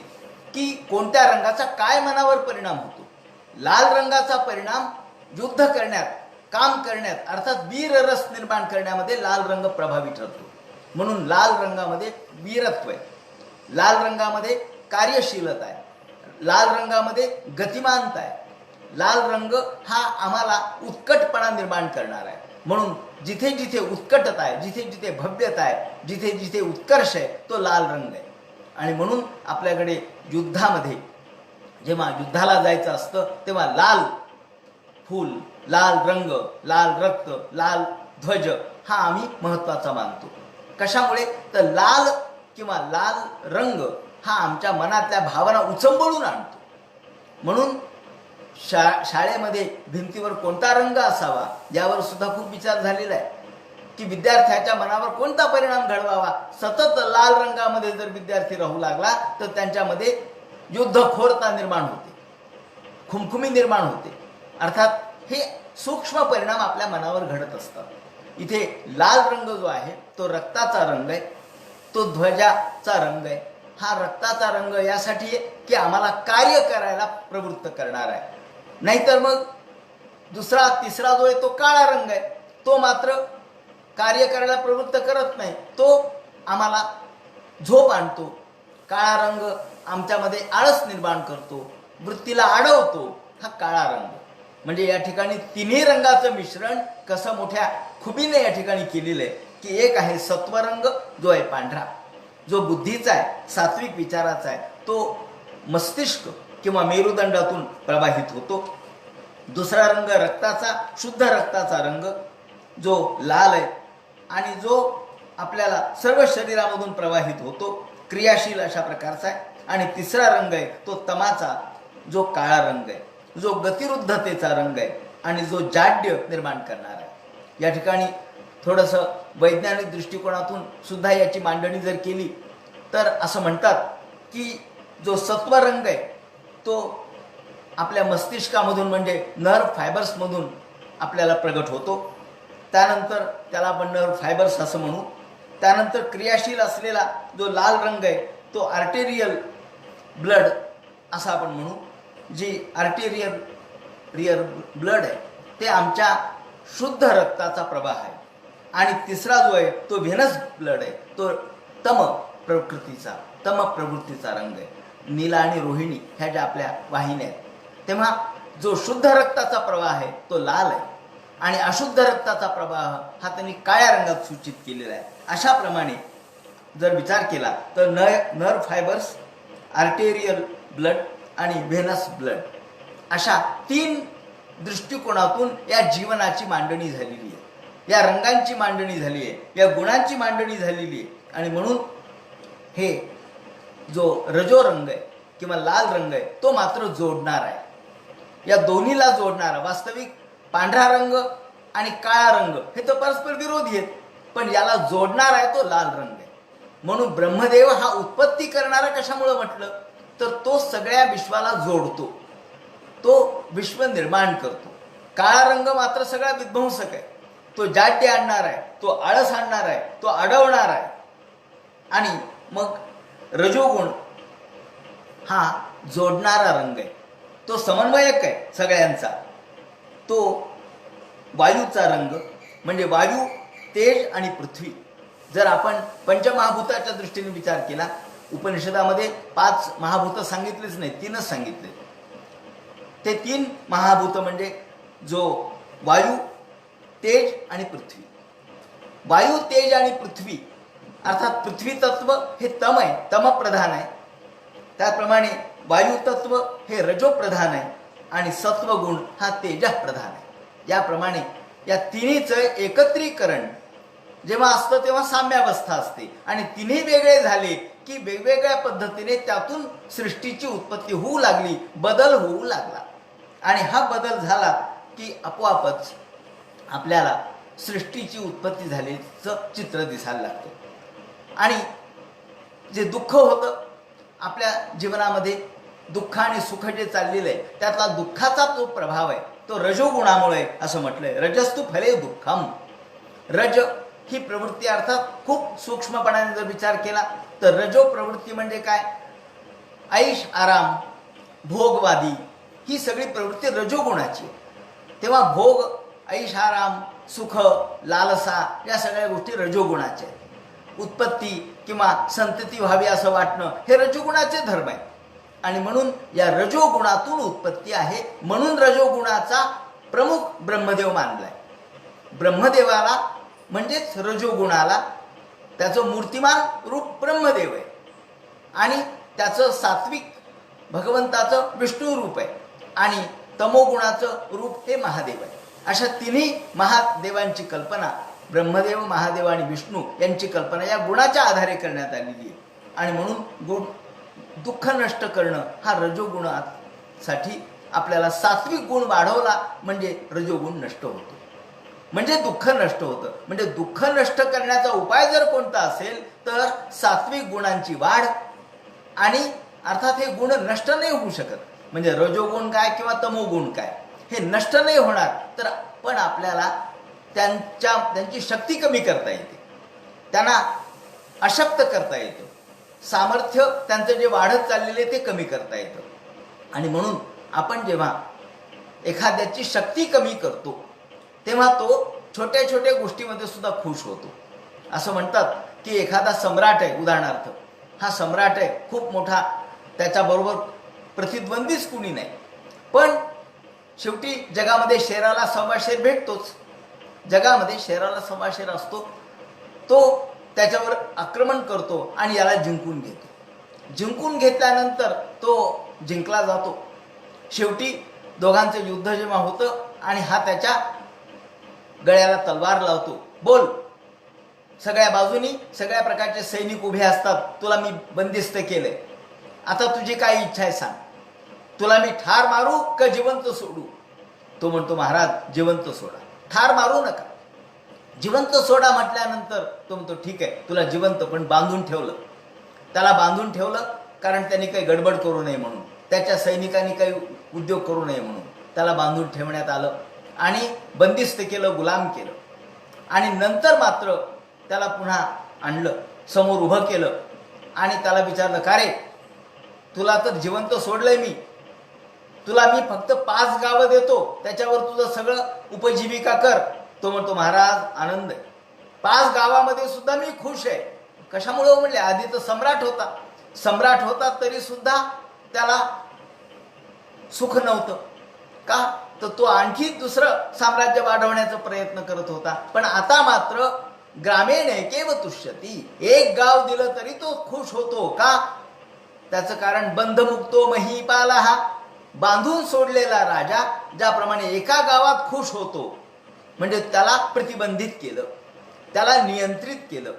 की कोणत्या रंगाचा काय मनावर परिणाम होतो. लाल रंगाचा परिणाम युद्ध करण्यात, काम करण्यात, अर्थात वीर रस निर्माण करण्यामध्ये लाल रंग प्रभावी ठरतो. म्हणून लाल रंगामध्ये वीरत्व आहे, लाल रंगामध्ये कार्यशीलता आहे, लाल रंगामध्ये गतिमानता आहे. लाल रंग हा आम्हाला उत्कटपणा निर्माण करणार आहे. म्हणून जिथे जिथे उत्कटता आहे, जिथे जिथे भव्यता आहे, जिथे जिथे उत्कर्ष आहे, तो लाल रंग आहे. आणि म्हणून आपल्याकडे युद्धामध्ये जेव्हा युद्धाला जायचं असतं तेव्हा लाल फूल, लाल रंग, लाल रक्त, लाल ध्वज हा आम्ही महत्त्वाचा मानतो. कशामुळे? तर लाल किंवा लाल रंग हा आमच्या मनातल्या भावना उचंबळून आणतो. म्हणून शाळेमध्ये भिंतीवर कोणता रंग असावा यावर सुद्धा खूप विचार झालेला आहे की विद्यार्थ्याच्या मनावर कोणता परिणाम घडवावा. सतत लाल रंगामध्ये जर विद्यार्थी राहू लागला तर त्यांच्यामध्ये युद्धखोरता निर्माण होते, खुमखुमी निर्माण होते. अर्थात हे सूक्ष्म परिणाम आपल्या मनावर घडत असतात. इथे लाल रंग जो आहे तो रक्ताचा रंग आहे, तो ध्वजाचा रंग आहे. हा रक्ताचा रंग यासाठी आहे की आम्हाला कार्य करायला प्रवृत्त करणार आहे. नाहीतर मग दुसरा, तिसरा जो आहे तो काळा रंग आहे, तो मात्र कार्य करायला प्रवृत्त करत नाही, तो आम्हाला झोप आणतो. काळा रंग आमच्यामध्ये आळस निर्माण करतो, वृत्तीला अडवतो. हा काळा रंग म्हणजे या ठिकाणी 3 रंगाचं मिश्रण कसं मोठ्या खुबीने या ठिकाणी केलेलं आहे की एक आहे सत्वरंग जो आहे पांढरा, जो बुद्धीचा आहे, सात्विक विचाराचा आहे, तो मस्तिष्क किंवा मेरुदंडातून प्रवाहित होतो. दुसरा रंग रक्ताचा, शुद्ध रक्ताचा रंग जो लाल आहे आणि जो आपल्याला सर्व शरीरामधून प्रवाहित होतो, क्रियाशील अशा प्रकारचा आहे. आणि तिसरा रंग आहे तो तमाचा, जो काळा रंग आहे, जो गतिरुद्धतेचा रंग आहे आणि जो जाड्य निर्माण करणार आहे. या ठिकाणी थोडंसं वैज्ञानिक दृष्टिकोनातून सुद्धा याची मांडणी जर केली तर असं म्हणतात की जो सत्व रंग आहे तो आपल्या मस्तिष्कामधून म्हणजे नर्व फायबर्समधून आपल्याला प्रगट होतो. त्यानंतर त्याला आपण नर्व फायबर्स असं म्हणू. त्यानंतर क्रियाशील असलेला जो लाल रंग आहे तो आर्टेरियल ब्लड असं आपण म्हणू. जी आर्टेरियल ब्लड आहे ते आमच्या शुद्ध रक्ताचा प्रवाह आहे. आणि तिसरा जो आहे तो व्हेनस ब्लड आहे, तो तम प्रवृत्तीचा रंग आहे. नीला आणि रोहिणी ह्या ज्या आपल्या वाहिन्या आहेत, तेव्हा जो शुद्ध रक्ताचा प्रवाह आहे तो लाल आहे आणि अशुद्ध रक्ताचा प्रवाह हा त्यांनी काळ्या रंगात सूचित केलेला आहे. अशाप्रमाणे जर विचार केला तर नर्व फायबर्स, आर्टेरियल ब्लड आणि व्हेनस ब्लड अशा 3 दृष्टिकोनातून या जीवनाची मांडणी झालेली आहे. या रंगांची मांडणी झाली आहे, या गुणांची मांडणी झालेली आहे. आणि म्हणून हे जो रजो रंग आहे किंवा लाल रंग आहे तो मात्र जोडणार आहे. या दोन्हीला जोडणारा, वास्तविक पांढरा रंग आणि काळा रंग हे तर परस्पर विरोधी आहेत, पण याला जोडणार आहे तो लाल रंग आहे. म्हणून ब्रह्मदेव हा उत्पत्ती करणारा कशामुळे म्हटलं तर तो सगळ्या विश्वाला जोडतो, तो विश्व निर्माण करतो. काळा रंग मात्र सगळा विध्वंसक आहे, तो जाड्य आणणार आहे, तो आळस आणणार आहे, तो अडवणार आहे. आणि मग रजोगुण हा जोडणारा रंग आहे, तो समन्वयक आहे सगळ्यांचा. तो वायूचा रंग म्हणजे वायू, तेज आणि पृथ्वी. जर आपण पंचमहाभूताच्या दृष्टीने विचार केला, उपनिषदामध्ये 5 महाभूत सांगितलेच नाही, 3च सांगितले. ते 3 महाभूत म्हणजे जो वायू, तेज आणि पृथ्वी. वायू, तेज आणि पृथ्वी अर्थात पृथ्वी तत्व हे तम आहे, तमप्रधान आहे. त्याप्रमाणे वायू तत्व हे रजोप्रधान आहे आणि सत्वगुण हा तेजप्रधान आहे. याप्रमाणे या तिन्हीचं एकत्रीकरण जेव्हा असतं तेव्हा साम्यावस्था असते आणि तिन्ही वेगळे झाले की वेगवेगळ्या पद्धतीने त्यातून सृष्टीची उत्पत्ती होऊ लागली, बदल होऊ लागला. आणि हा बदल झाला की आपोआपच आपल्याला सृष्टीची उत्पत्ती झाल्याचं चित्र दिसायला लागतं. आणि जे दुःख होतं आपल्या जीवनामध्ये, दुःख आणि सुख जे चाललेलं आहे त्यातला दुःखाचा जो प्रभाव आहे तो रजोगुणामुळे असं म्हटलंय. रजस्तु फले दुःखम. रज ही प्रवृत्ती अर्थात खूप सूक्ष्मपणाने जर विचार केला तर रजो प्रवृत्ती म्हणजे काय, ऐश आराम, भोगवादी ही सगळी प्रवृत्ती रजोगुणाची. तेव्हा भोग, ऐश आराम, सुख, लालसा या सगळ्या गोष्टी रजोगुणाच्या आहेत. उत्पत्ती किंवा संतती व्हावी असं वाटणं हे रजोगुणाचे धर्म आहे. आणि म्हणून या रजोगुणातून उत्पत्ती आहे. म्हणून रजोगुणाचा प्रमुख ब्रह्मदेव मानलाय. ब्रह्मदेवाला म्हणजेच रजोगुणाला त्याचं मूर्तिमान रूप ब्रह्मदेव आहे आणि त्याचं सात्विक भगवंताचं विष्णू रूप आहे आणि तमोगुणाचं रूप हे महादेव आहे. अशा तिन्ही महादेवांची कल्पना, ब्रह्मदेव, महादेव आणि विष्णू यांची कल्पना या गुणाच्या आधारे करण्यात आलेली आहे. आणि म्हणून गुण दुःख नष्ट करणं हा रजोगुणासाठी आपल्याला सात्विक गुण वाढवला म्हणजे रजोगुण नष्ट होतो, म्हणजे दुःख नष्ट होतं. म्हणजे दुःख नष्ट करण्याचा उपाय जर कोणता असेल तर सात्विक गुणांची वाढ. आणि अर्थात हे गुण नष्ट नाही होऊ शकत, म्हणजे रजोगुण काय किंवा तमोगुण काय हे नष्ट नाही होणार, तर पण आपल्याला त्यांची शक्ती कमी करता येते, त्यांना अशक्त करता येतं, सामर्थ्य त्यांचं जे वाढत चाललेले ते कमी करता येतं. आणि म्हणून आपण जेव्हा एखाद्याची शक्ती कमी करतो तेव्हा तो छोट्या छोट्या गोष्टीमध्ये सुद्धा खुश होतो. असं म्हणतात की एखादा सम्राट आहे, उदाहरणार्थ हा सम्राट आहे खूप मोठा, त्याच्याबरोबर प्रतिद्वंदीच कुणी नाही, पण शेवटी जगामध्ये शेराला सव्वा शेर भेटतोच. जगामध्ये शेराला सव्वा शेर असतो, तो त्याच्यावर आक्रमण करतो आणि याला जिंकून घेतो. जिंकून घेतल्यानंतर तो जिंकला जातो. शेवटी दोघांचं युद्ध जेव्हा होतं आणि हा त्याच्या गळ्याला तलवार लावतो, बोल, सगळ्या बाजूनी सगळ्या प्रकारचे सैनिक उभे असतात, तुला मी बंदिस्त केलंय, आता तुझी काय इच्छा आहे सांग, तुला मी ठार मारू का जिवंत सोडू. तो म्हणतो महाराज जिवंत सोडा, ठार मारू नका, जिवंत सोडा. म्हटल्यानंतर तो म्हणतो ठीक आहे, तुला जिवंत पण बांधून ठेवलं. त्याला बांधून ठेवलं कारण त्यांनी काही गडबड करू नये म्हणून, त्याच्या सैनिकांनी काही उद्योग करू नये म्हणून त्याला बांधून ठेवण्यात आलं आणि बंदिस्त केलं, गुलाम केलं. आणि नंतर मात्र त्याला पुन्हा आणलं, समोर उभं केलं आणि त्याला विचारलं, का रे, तुला तर जिवंत सोडलंय मी, तुला मी फक्त 5 गावं देतो, त्याच्यावर तुझं सगळं उपजीविका कर. तो म्हणतो महाराज आनंद आहे, 5 गावामध्ये सुद्धा मी खुश आहे. कशामुळे म्हणले, आधी तर सम्राट होता तरी सुद्धा त्याला सुख नव्हतं. का तर तो आणखी दुसरं साम्राज्य वाढवण्याचा प्रयत्न करत होता. पण आता मात्र ग्रामीण एकेव तुष्यती, 1 गाव दिलं तरी तो खुश होतो. का, त्याचं कारण बंधमुक्तो महीपालः, बांधून सोडलेला राजा ज्याप्रमाणे एका गावात खुश होतो म्हणजे त्याला प्रतिबंधित केलं, त्याला नियंत्रित केलं,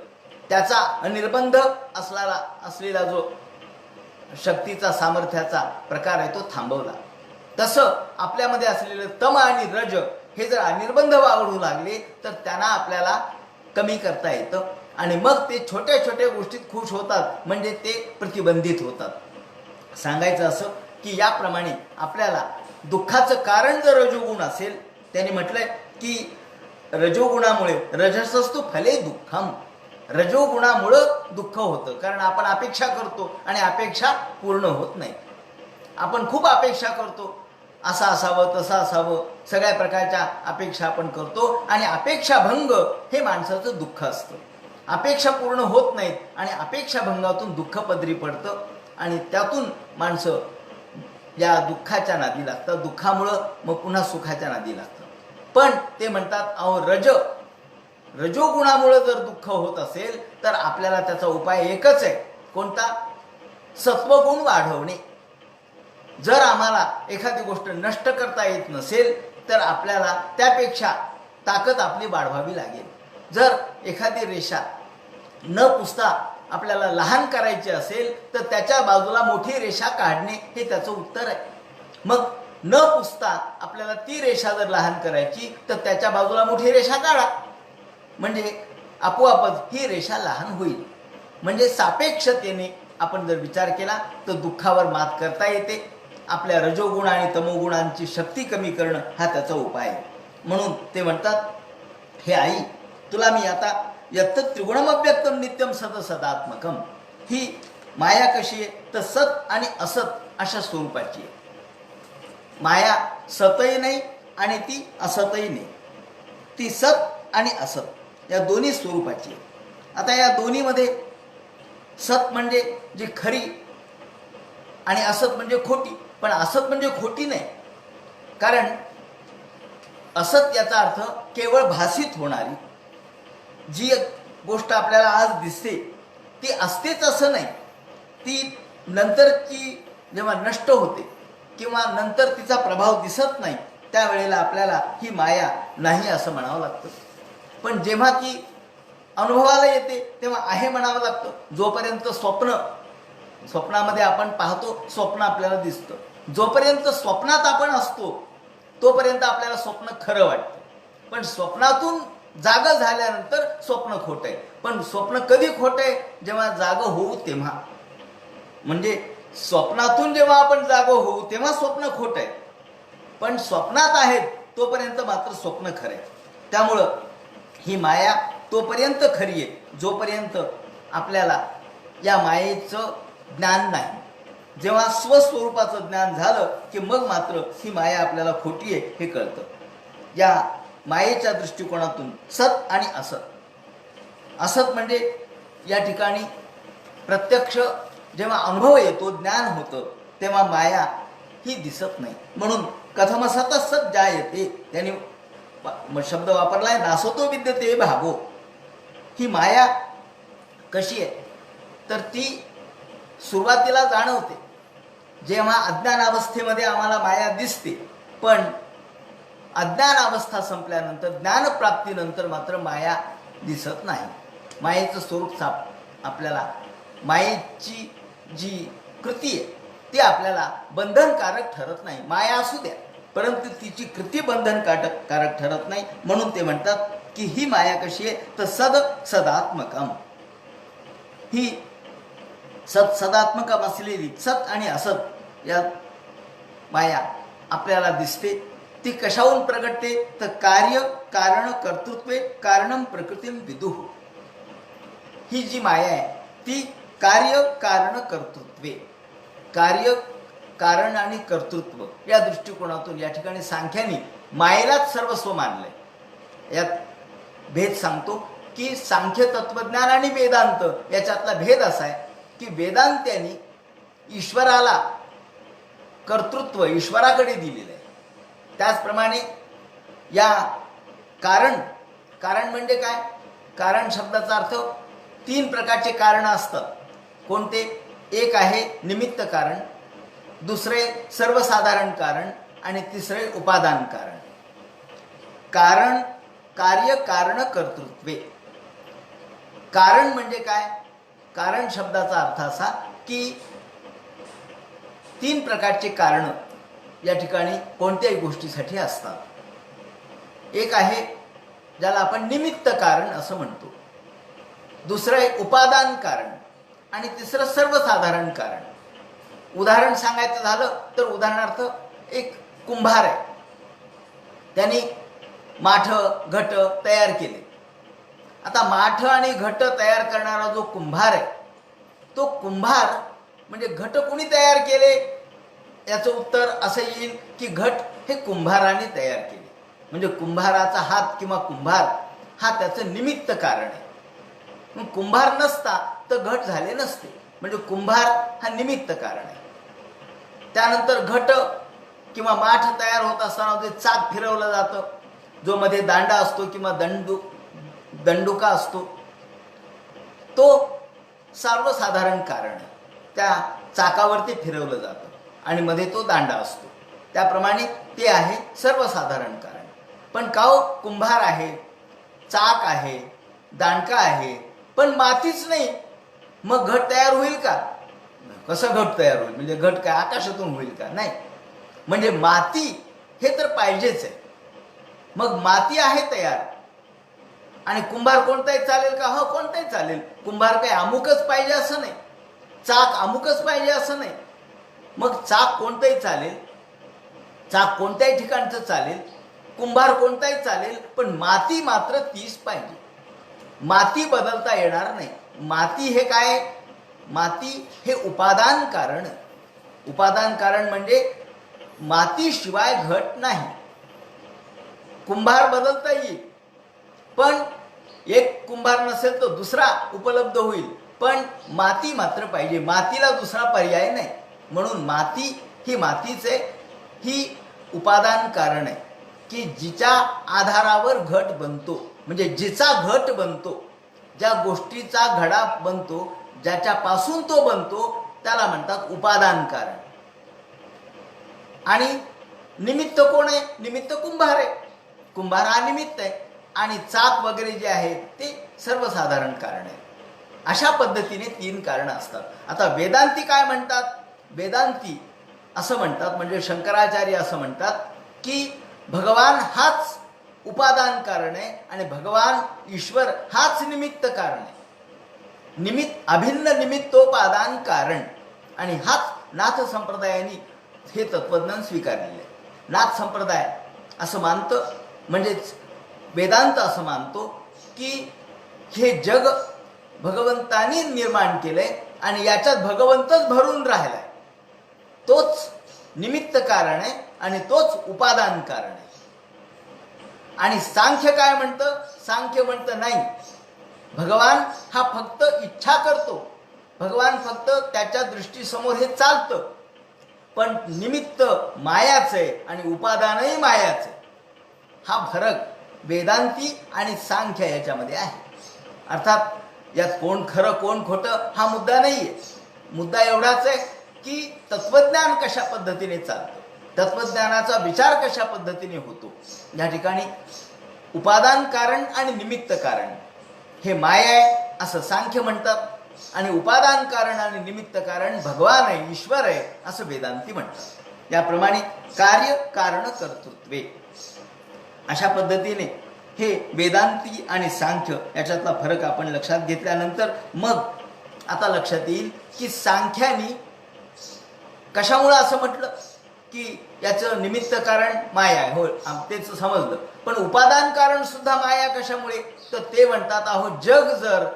त्याचा अनिर्बंध असलेला जो शक्तीचा सामर्थ्याचा प्रकार आहे तो थांबवला. तसं आपल्यामध्ये असलेलं तम आणि रज हे जर अनिर्बंध वाढू लागले तर त्यांना आपल्याला कमी करता येतं आणि मग ते छोट्या छोट्या गोष्टीत खुश होतात, म्हणजे ते प्रतिबंधित होतात. सांगायचं असं की याप्रमाणे आपल्याला दुःखाचं कारण जर रजोगुण असेल, त्यांनी म्हटलंय की रजोगुणामुळे रजसस्तु फले दुःखम, रजोगुणामुळं दुःख होतं. कारण आपण अपेक्षा करतो आणि अपेक्षा पूर्ण होत नाही. आपण खूप अपेक्षा करतो, असं असावं तसं असावं, सगळ्या प्रकारच्या अपेक्षा आपण करतो आणि अपेक्षाभंग हे माणसाचं दुःख असतं. अपेक्षा पूर्ण होत नाहीत आणि अपेक्षाभंगातून दुःख पदरी पडतं आणि त्यातून माणसं या दुःखाच्या नादी लागतात. दुःखामुळं मग पुन्हा सुखाच्या नादी लागतात. पण ते म्हणतात अहो रजोगुणामुळं जर दुःख होत असेल तर आपल्याला त्याचा उपाय एकच आहे. कोणता? सत्वगुण वाढवणे. जर आम्हाला एखादी गोष्ट नष्ट करता येत नसेल तर आपल्याला त्यापेक्षा ताकद आपली वाढवावी लागेल. जर एखादी रेषा न पुसता आपल्याला लहान करायची असेल तर त्याच्या बाजूला मोठी रेषा काढणे हे त्याचं उत्तर आहे. मग न पुसता आपल्याला ती रेषा जर लहान करायची तर त्याच्या बाजूला मोठी रेषा काढा, म्हणजे आपोआपच ही रेषा लहान होईल. म्हणजे सापेक्षतेने आपण जर विचार केला तर दुःखावर मात करता येते. आपल्या रजोगुण आणि तमोगुणांची शक्ती कमी करणं हा त्याचा उपाय आहे. म्हणून ते म्हणतात हे आई, तुला मी आता यत्त त्रिगुणमव्यक्तम नित्यम सत सदात्मकम, ही माया कशी आहे तर सत आणि असत अशा स्वरूपाची आहे. माया सतही नाही आणि ती असतही नाही, ती सत आणि असत या दोन्ही स्वरूपाची आहे. आता या दोन्हीमध्ये सत म्हणजे जी खरी आणि असत म्हणजे खोटी. पण असत म्हणजे खोटी नाही, कारण असत याचा अर्थ केवळ भासित होणारी जी गोष्ट आपल्याला आज दिसते ती असतेच असं नाही. ती नंतरची जेव्हा नष्ट होते किंवा नंतर तिचा प्रभाव दिसत नाही त्यावेळेला आपल्याला ही माया नाही असं म्हणावं लागतं. पण जेव्हा ती अनुभवाला येते तेव्हा आहे म्हणावं लागतं. जोपर्यंत स्वप्नामध्ये आपण पाहतो, स्वप्न आपल्याला दिसतं. जोपर्यंत स्वप्नात आपण असतो तोपर्यंत आपल्याला स्वप्न खरं वाटतं. पण स्वप्नातून जाग झाल्यानंतर स्वप्न खोटं आहे. पण स्वप्न कधी खोटं आहे? जेव्हा जाग होऊ तेव्हा. म्हणजे स्वप्नातून जेव्हा आपण जाग होऊ तेव्हा स्वप्न खोटं आहे. पण स्वप्नात आहेत तोपर्यंत मात्र स्वप्न खरं आहे. त्यामुळं ही माया तोपर्यंत खरी आहे जोपर्यंत आपल्याला या मायेचं ज्ञान नाही. जेव्हा स्वस्वरूपाचं ज्ञान झालं की मग मात्र ही माया आपल्याला खोटी आहे हे कळतं. या मायेच्या दृष्टिकोनातून सत आणि असत. असत म्हणजे या ठिकाणी प्रत्यक्ष जेव्हा अनुभव येतो, ज्ञान होतं, तेव्हा माया ही दिसत नाही. म्हणून कथम सत सत जायते, त्यांनी शब्द वापरलाय नासतो विद्यते भागो. ही माया कशी आहे तर ती सुरुवातीला जाणवते जेव्हा अज्ञान अवस्थेमध्ये आम्हाला माया दिसते. पण अज्ञान अवस्था संपल्यानंतर ज्ञानप्राप्तीनंतर मात्र माया दिसत नाही. मायेचं स्वरूप आपल्याला मायेची जी कृती आहे ती आपल्याला बंधनकारक ठरत नाही. माया असू द्या परंतु तिची कृती बंधनकारक ठरत नाही. म्हणून ते म्हणतात की ही माया कशी आहे तर सदात्मकम. ही सदात्मकम असलेली सत आणि असत या माया आपल्याला दिसते. ती कशाहून प्रगटते तर कार्य कारण कर्तृत्वे कारणम प्रकृतीम विदुः. ही जी माया आहे ती कार्य कारण कर्तृत्वे, कार्य कारण आणि कर्तृत्व या दृष्टिकोनातून या ठिकाणी सांख्यानी मायेलाच सर्वस्व मानलंय. यात भेद सांगतो की सांख्य तत्वज्ञान आणि वेदांत याच्यातला भेद असा आहे की वेदांत्यांनी ईश्वराला कर्तृत्व ईश्वराकडे दिलेलं आहे. त्याचप्रमाणे या कारण म्हणजे काय? कारण शब्दाचा अर्थ तीन प्रकारचे कारण असतात. कोणते? एक आहे निमित्त कारण, दुसरे सर्वसाधारण कारण आणि तिसरे उपादान कारण. कारण कार्य कारण कर्तृत्वे. कारण म्हणजे काय? कारण शब्दाचा अर्थ असा की 3 प्रकारचे कारण या ठिकाणी कोणत्याही गोष्टीसाठी असतात. एक आहे ज्याला आपण निमित्त कारण असं म्हणतो, दुसरं आहे उपादान कारण आणि तिसरं सर्वसाधारण कारण. उदाहरण सांगायचं झालं तर उदाहरणार्थ एक कुंभार आहे, त्यांनी माठ घट तयार केले. आता माठ आणि घट तयार करणारा जो कुंभार आहे, तो कुंभार म्हणजे घट कोणी तयार केले याचं उत्तर असं येईल की घट हे कुंभाराने तयार केले. म्हणजे कुंभाराचा हात किंवा कुंभार हा त्याचं निमित्त कारण आहे. मग कुंभार नसता तर घट झाले नसते. म्हणजे कुंभार हा निमित्त कारण आहे. त्यानंतर घट किंवा माठ तयार होत असताना जे चाक फिरवलं जातं, जो मध्ये दांडा असतो किंवा दंडुका असतो, तो सर्वसाधारण कारण आहे. त्या चाकावरती फिरवलं जातं आणि मध्ये तो दांडा असतो, त्याप्रमाणे ते आहे सर्वसाधारण कारण. पण कुंभार आहे, चाक आहे, दांडका आहे, पण मातीच नाही, मग घट तयार होईल का? कसं घट तयार होईल? म्हणजे घट काय आकाशातून होईल का? नाही. म्हणजे माती हे तर पाहिजेच आहे. मग माती आहे तयार आणि कुंभार कोणताही चालेल का? हो, कोणताही चालेल. कुंभार काही अमुकच पाहिजे असं नाही, चाक अमुकच पाहिजे असं नाही. मग चाक कोणतंही चालेल, चाक कोणत्याही ठिकाणचं चालेल, कुंभार कोणताही चालेल, पण माती मात्र तीच पाहिजे. माती बदलता येणार नाही. माती हे काय? माती हे उपादान कारण. उपादान कारण म्हणजे मातीशिवाय घट नाही. कुंभार बदलता येईल, पण एक कुंभार नसेल तर दुसरा उपलब्ध होईल, पण माती मात्र पाहिजे. मातीला दुसरा पर्याय नाही. म्हणून माती ही मातीच आहे, ही उपादान कारण आहे की जिच्या आधारावर घट बनतो. म्हणजे जिचा घट बनतो, ज्या गोष्टीचा घडा बनतो, ज्याच्यापासून तो बनतो, त्याला म्हणतात उपादान कारण. आणि निमित्त कोण आहे? निमित्त कुंभार आहे. कुंभार हा निमित्त आहे आणि चाक वगैरे जे आहे ते सर्वसाधारण कारण आहे. अशा पद्धतीने 3 कारणं असतात. आता वेदांती काय म्हणतात? वेदांती असं म्हणतात, म्हणजे शंकराचार्य असं म्हणतात की भगवान हाच उपादान कारण आहे आणि भगवान ईश्वर हाच निमित्त कारण आहे. अभिन्न निमित्तोपादान कारण. आणि हाच नाथ संप्रदायाने हे तत्वज्ञान स्वीकारलेलं आहे. नाथ संप्रदाय असं मानतं, म्हणजेच वेदांत असं मानतो की हे जग भगवंतानी निर्माण केलंय आणि याच्यात भगवंतच भरून राहिलाय. तोच निमित्त कारण आहे आणि तोच उपादान कारण आहे. आणि सांख्य काय म्हणतं? सांख्य म्हणतं नाही, भगवान हा फक्त इच्छा करतो, भगवान फक्त त्याच्या दृष्टीसमोर हे चालतं, पण निमित्त मायाच आहे आणि उपादानही मायाच आहे. हा फरक वेदांती आणि सांख्य याच्यामध्ये आहे. अर्थात यात कोण खरं कोण खोटं हा मुद्दा नाही आहे. मुद्दा एवढाच आहे की तत्वज्ञान कशा पद्धतीने चालतं, तत्वज्ञानाचा विचार कशा पद्धतीने होतो. या ठिकाणी उपादान कारण आणि निमित्त कारण हे माया आहे असं सांख्य म्हणतात आणि उपादान कारण आणि निमित्त कारण भगवान आहे, ईश्वर आहे असं वेदांती म्हणतात. याप्रमाणे कार्य कारण कर्तृत्वे अशा पद्धतीने हे वेदांती आणि सांख्य याच्यातला फरक आपण लक्षात घेतल्यानंतर मग आता लक्षात येईल की सांख्यानी कशामुळे असं म्हटलं की याचं निमित्त कारण माया आहे. हो, तेच समजलं, पण उपादान कारण सुद्धा माया कशामुळे? तर ते म्हणतात अहो जग जर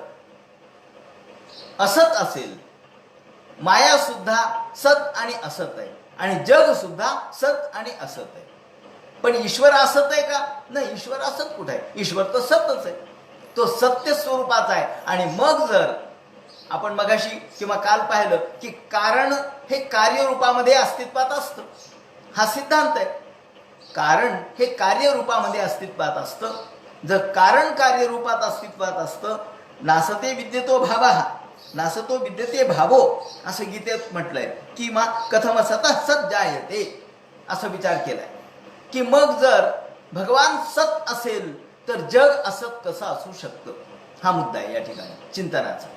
असत असेल, माया सुद्धा सत आणि असत आहे आणि जग सुद्धा सत आणि असत आहे. पण ईश्वर असत आहे का? नाही, ईश्वर असत कुठे आहे? ईश्वर तर सतच आहे, तो सत्य स्वरूपाचा आहे. आणि मग जर आपण मगाशी किंवा काल पाहिलं की कारण हे कार्यरूपामध्ये अस्तित्वात असतं, हा सिद्धांत आहे. कारण हे कार्यरूपामध्ये अस्तित्वात असतं. जर कारण कार्यरूपात अस्तित्वात असतं, नासते विद्यतो भावः नासतो विद्यते भावो असं गीतेत म्हटलंय की मा कथम सतः सत जायते, असं विचार केलाय की मग जर भगवान सत असेल तर जग असत कसं असू शकतं, हा मुद्दा आहे या ठिकाणी चिंतनाचा.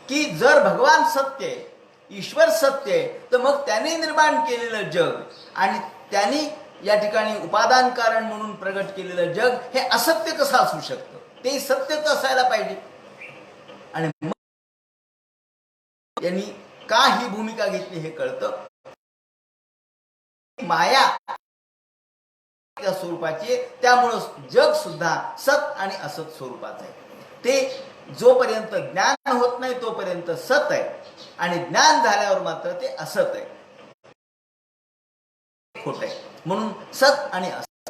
की जर भगवान सत्य आहे, ईश्वर सत्य आहे, तर मग त्याने निर्माण केलेलं जग आणि त्यांनी या ठिकाणी उपादान कारण म्हणून प्रगट केलेलं जग हे असत्य कसं असू शकतं, ते सत्यच असायला पाहिजे. आणि मग यांनी का ही भूमिका घेतली हे कळतं. माया त्या स्वरूपाची, त्यामुळं जग सुद्धा सत आणि असत स्वरूपाचं आहे. ते जोपर्यंत ज्ञान होत नाही तोपर्यंत सत आहे, आणि ज्ञान झाल्यावर मात्र ते असत आहे, खोट आहे. म्हणून सत आणि असत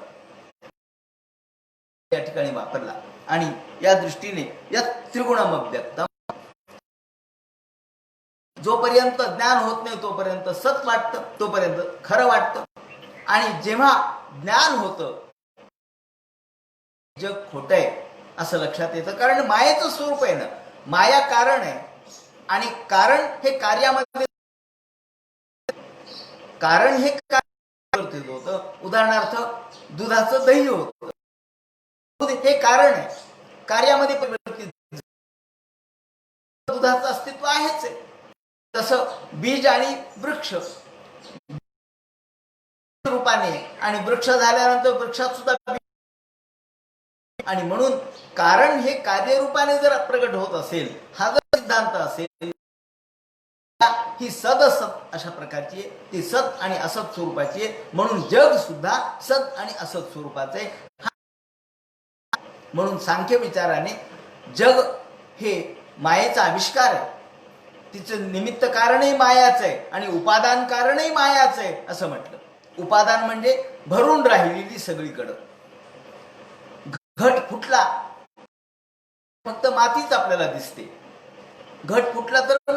या ठिकाणी वापरला. आणि या दृष्टीने या त्रिगुणमव्यक्तम, जोपर्यंत ज्ञान होत नाही तोपर्यंत सत वाटतं, तोपर्यंत खरं वाटतं. आणि जेव्हा ज्ञान होतं जग खोट आहे असं लक्षात येतं. कारण मायेचं स्वरूप आहे ना, माया कारण आहे, आणि कारण हे कार्यामध्ये, कारण हे परिवर्तित होतं. उदाहरणार्थ दुधाचं दही होतं, दूध हे कारण आहे, कार्यामध्ये परिवर्तित, दुधाचं अस्तित्व आहेच आहे. तसं बीज आणि वृक्ष रूपाने, आणि वृक्ष झाल्यानंतर वृक्षात सुद्धा, आणि म्हणून कारण हे कार्यरूपाने जर प्रगट होत असेल, हा जर सिद्धांत असेल, ही सदसत अशा प्रकारची आहे, ती सत आणि असत स्वरूपाची आहे. म्हणून जग सुद्धा सत आणि असत स्वरूपाचे आहे. म्हणून सांख्य विचाराने जग हे मायेचा आविष्कार आहे, तिचं निमित्त कारणही मायाच आहे आणि उपादान कारणही मायाच आहे असं म्हटलं. उपादान म्हणजे भरून राहिलेली सगळीकडं. घट फुटला, फक्त मातीच आपल्याला दिसते. घट फुटला तर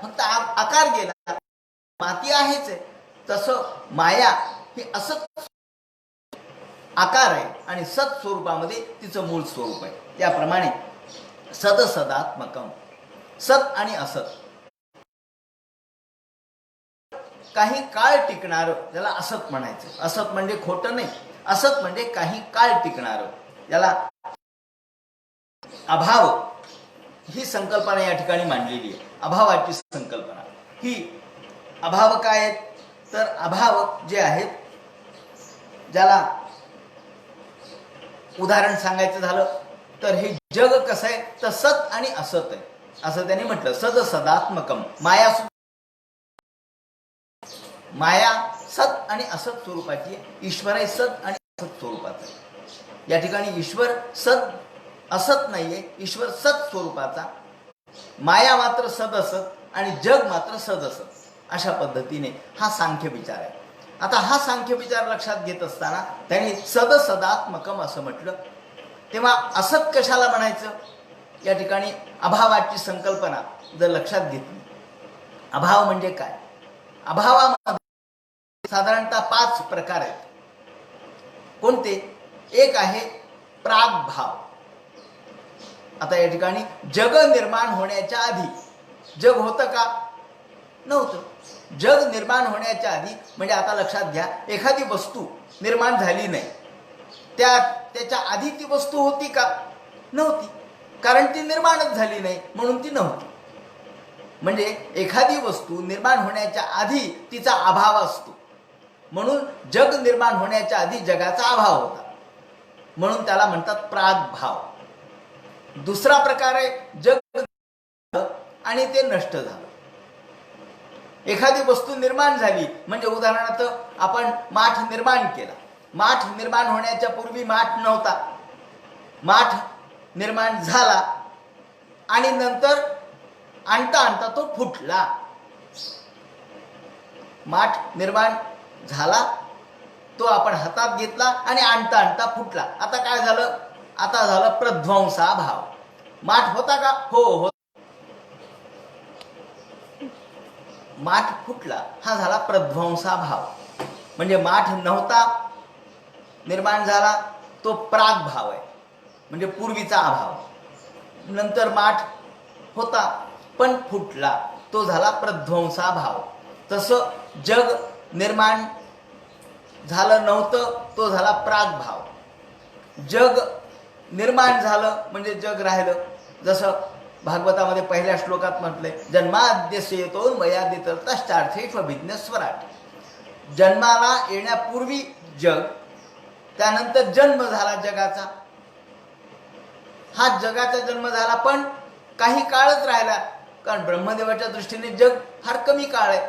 फक्त आकार गेला, माती आहेच आहे. तसं माया ही असत आकार आहे आणि सत स्वरूपामध्ये तिचं मूळ स्वरूप आहे. त्याप्रमाणे सदसदात्मकम, सत आणि असत, काही काळ टिकणार, त्याला असत म्हणायचं. असत म्हणजे खोटं नाही, असत म्हणजे काही काळ टिकणार. याला अभाव ही संकल्पना या ठिकाणी मांडलेली आहे. अभावाची संकल्पना ही, अभाव काय आहेत तर अभाव जे आहेत, ज्याला उदाहरण सांगायचं झालं तर हे जग कसं आहे तर सत आणि असत आहे असं त्यांनी म्हटलं. सद सदात्मकम, माया माया सत आणि असत स्वरूपाची, ईश्वर आहे सत आणि असत स्वरूपाचा. या ठिकाणी ईश्वर सत असत नाहीये, ईश्वर सत स्वरूपाचा, माया मात्र सदसत आणि जग मात्र सदसत, अशा पद्धतीने हा सांख्य विचार आहे. आता हा सांख्य विचार लक्षात घेत असताना त्यांनी सदसदात्मकम असं म्हटलं. तेव्हा असत कशाला म्हणायचं, या ठिकाणी अभावाची संकल्पना जर लक्षात घेतली, अभाव म्हणजे काय, अभावामध्ये साधारणतः 5 प्रकार आहेत. कोणते, एक आहे प्रागभाव. आता या ठिकाणी जग निर्माण होण्याच्या आधी जग होतं का, नव्हतं. जग निर्माण होण्याच्या आधी म्हणजे आता लक्षात घ्या, एखादी वस्तू निर्माण झाली नाही, त्याच्या आधी ती वस्तू होती का, नव्हती, कारण ती निर्माणच झाली नाही म्हणून ती नव्हती. म्हणजे एखादी वस्तू निर्माण होण्याच्या आधी तिचा अभाव असतो, म्हणून जग निर्माण होण्याच्या आधी जगाचा अभाव होता, म्हणून त्याला म्हणतात प्रागभाव. दुसरा प्रकार आहे जग आणि ते नष्ट झालं. एखादी वस्तू निर्माण झाली म्हणजे उदाहरणार्थ आपण माठ निर्माण केला, माठ निर्माण होण्याच्या पूर्वी माठ नव्हता, माठ निर्माण झाला आणि नंतर आणता आणता तो फुटला. माठ निर्माण झाला, तो आपण हातात घेतला आणि आणता आणता फुटला. आता काय झालं, आता झालं प्रध्वंसाभाव. माठ होता का, हो, माठ फुटला, हा झाला प्रध्वंसाभाव. म्हणजे माठ नव्हता, निर्माण झाला, तो प्रागभाव आहे, म्हणजे पूर्वीचा अभाव. नंतर माठ होता पण फुटला, तो झाला प्रध्वंसाभाव. तसं जग निर्माण झालं नव्हतं, तो झाला प्रागभाव. जग निर्माण झालं म्हणजे जग राहिलं. जसं भागवतामध्ये पहिल्या श्लोकात म्हटलंय, जन्माद्यस्य येतो मयादितरतश्चार्थेष्वभिज्ञस्वराट. जन्माला येण्यापूर्वी जग, त्यानंतर जन्म झाला जगाचा. हा जगाचा जन्म झाला पण काही काळच राहिला, कारण ब्रह्मदेवाच्या दृष्टीने जग फार कमी काळ आहे.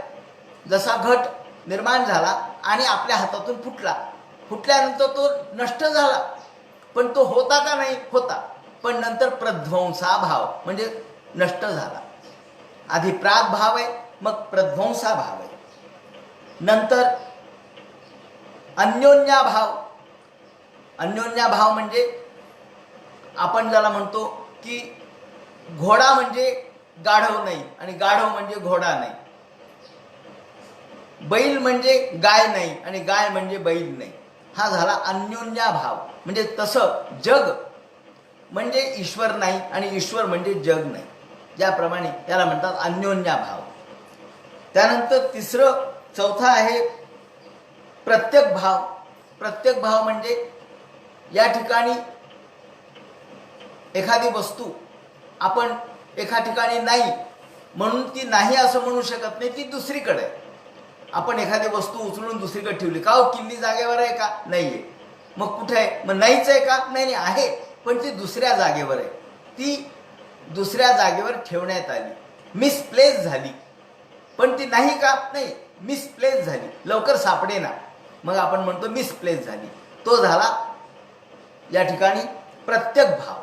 जसा घट निर्माण झाला आणि आपल्या हातातून फुटला, फुटल्यानंतर तो नष्ट झाला, पण तो होता का नाही? होता. पण नंतर प्रध्वंसाभाव म्हणजे नष्ट झाला. आधी प्रादभाव आहे, मग प्रध्वंसाभाव आहे. नंतर अन्योन्याभाव. अन्योन्याभाव म्हणजे आपण ज्याला म्हणतो की घोडा म्हणजे गाढव नाही आणि गाढव म्हणजे घोडा नाही, बैल म्हणजे गाय नाही आणि गाय म्हणजे बैल नाही. हा झाला अन्योन्याभाव. म्हणजे तसं जग म्हणजे ईश्वर नाही आणि ईश्वर म्हणजे जग नाही, ज्याप्रमाणे याला म्हणतात अन्योन्याभाव. त्यानंतर चौथा आहे प्रत्यक भाव. प्रत्यक भाव म्हणजे या ठिकाणी एखादी वस्तू आपण एका ठिकाणी नाही म्हणून ती नाही असं म्हणू शकत नाही, ती दुसरीकडे. आपण एखादी वस्तू उचलून दुसरीकडे ठेवली का, हो किल्ली जागेवर आहे का? नाहीये. मग कुठे आहे? मग नाहीच आहे का? नाही आहे, पण ती दुसऱ्या जागेवर आहे. ती दुसऱ्या जागेवर ठेवण्यात आली, मिसप्लेस झाली. पण ती नाही का? नाही, मिसप्लेस झाली, लवकर सापडे ना, मग आपण म्हणतो मिसप्लेस झाली. तो झाला या ठिकाणी प्रत्यक भाव.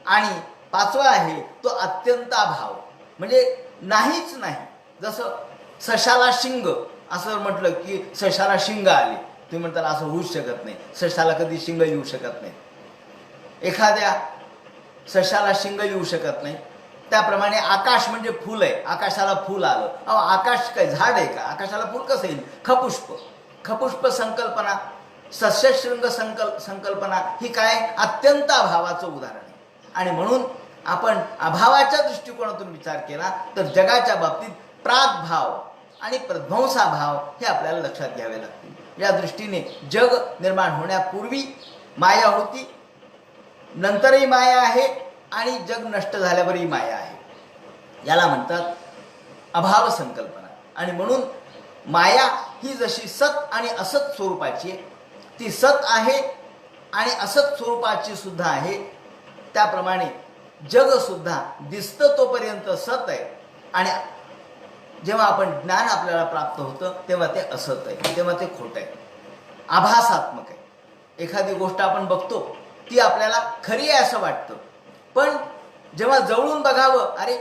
आणि पाचवा आहे तो अत्यंताभाव. म्हणजे नाहीच नाही. जसं सशाला शिंग असं म्हटलं की सशाला शिंग आले, तुम्ही म्हणताल असं होऊच शकत नाही, सशाला कधी शिंग येऊ शकत नाही. एखाद्या सशाला शिंग येऊ शकत नाही. त्याप्रमाणे आकाश म्हणजे फुल आहे, आकाशाला फुल आलं. अहो आकाश काय झाड आहे का? आकाशाला फुल कसं येईल? खपुष्प. खपुष्प संकल्पना, सस्यशृंग संकल्पना ही काय? अत्यंत अभावाचं उदाहरण आहे. आणि म्हणून आपण अभावाच्या दृष्टिकोनातून विचार केला तर जगाच्या बाबतीत प्रादभाव आणि प्रध्वंसाभाव हे आपल्याला लक्षात घ्यावे लागतील. या दृष्टीने जग निर्माण होण्यापूर्वी माया होती, नंतरही माया आहे आणि जग नष्ट झाल्यावरही माया आहे. याला म्हणतात अभाव संकल्पना. आणि म्हणून माया ही जशी सत आणि असत स्वरूपाची आहे, ती सत आहे आणि असत स्वरूपाची सुद्धा आहे, त्याप्रमाणे जग सुद्धा दिसतं तोपर्यंत सत आहे आणि जेव्हा आपण ज्ञान आपल्याला प्राप्त होतं तेव्हा ते असत आहे, तेव्हा ते खोटं आहे, आभासात्मक आहे. एखादी गोष्ट आपण बघतो ती आपल्याला खरी आहे असं वाटतं, पण जेव्हा जवळून बघावं, अरे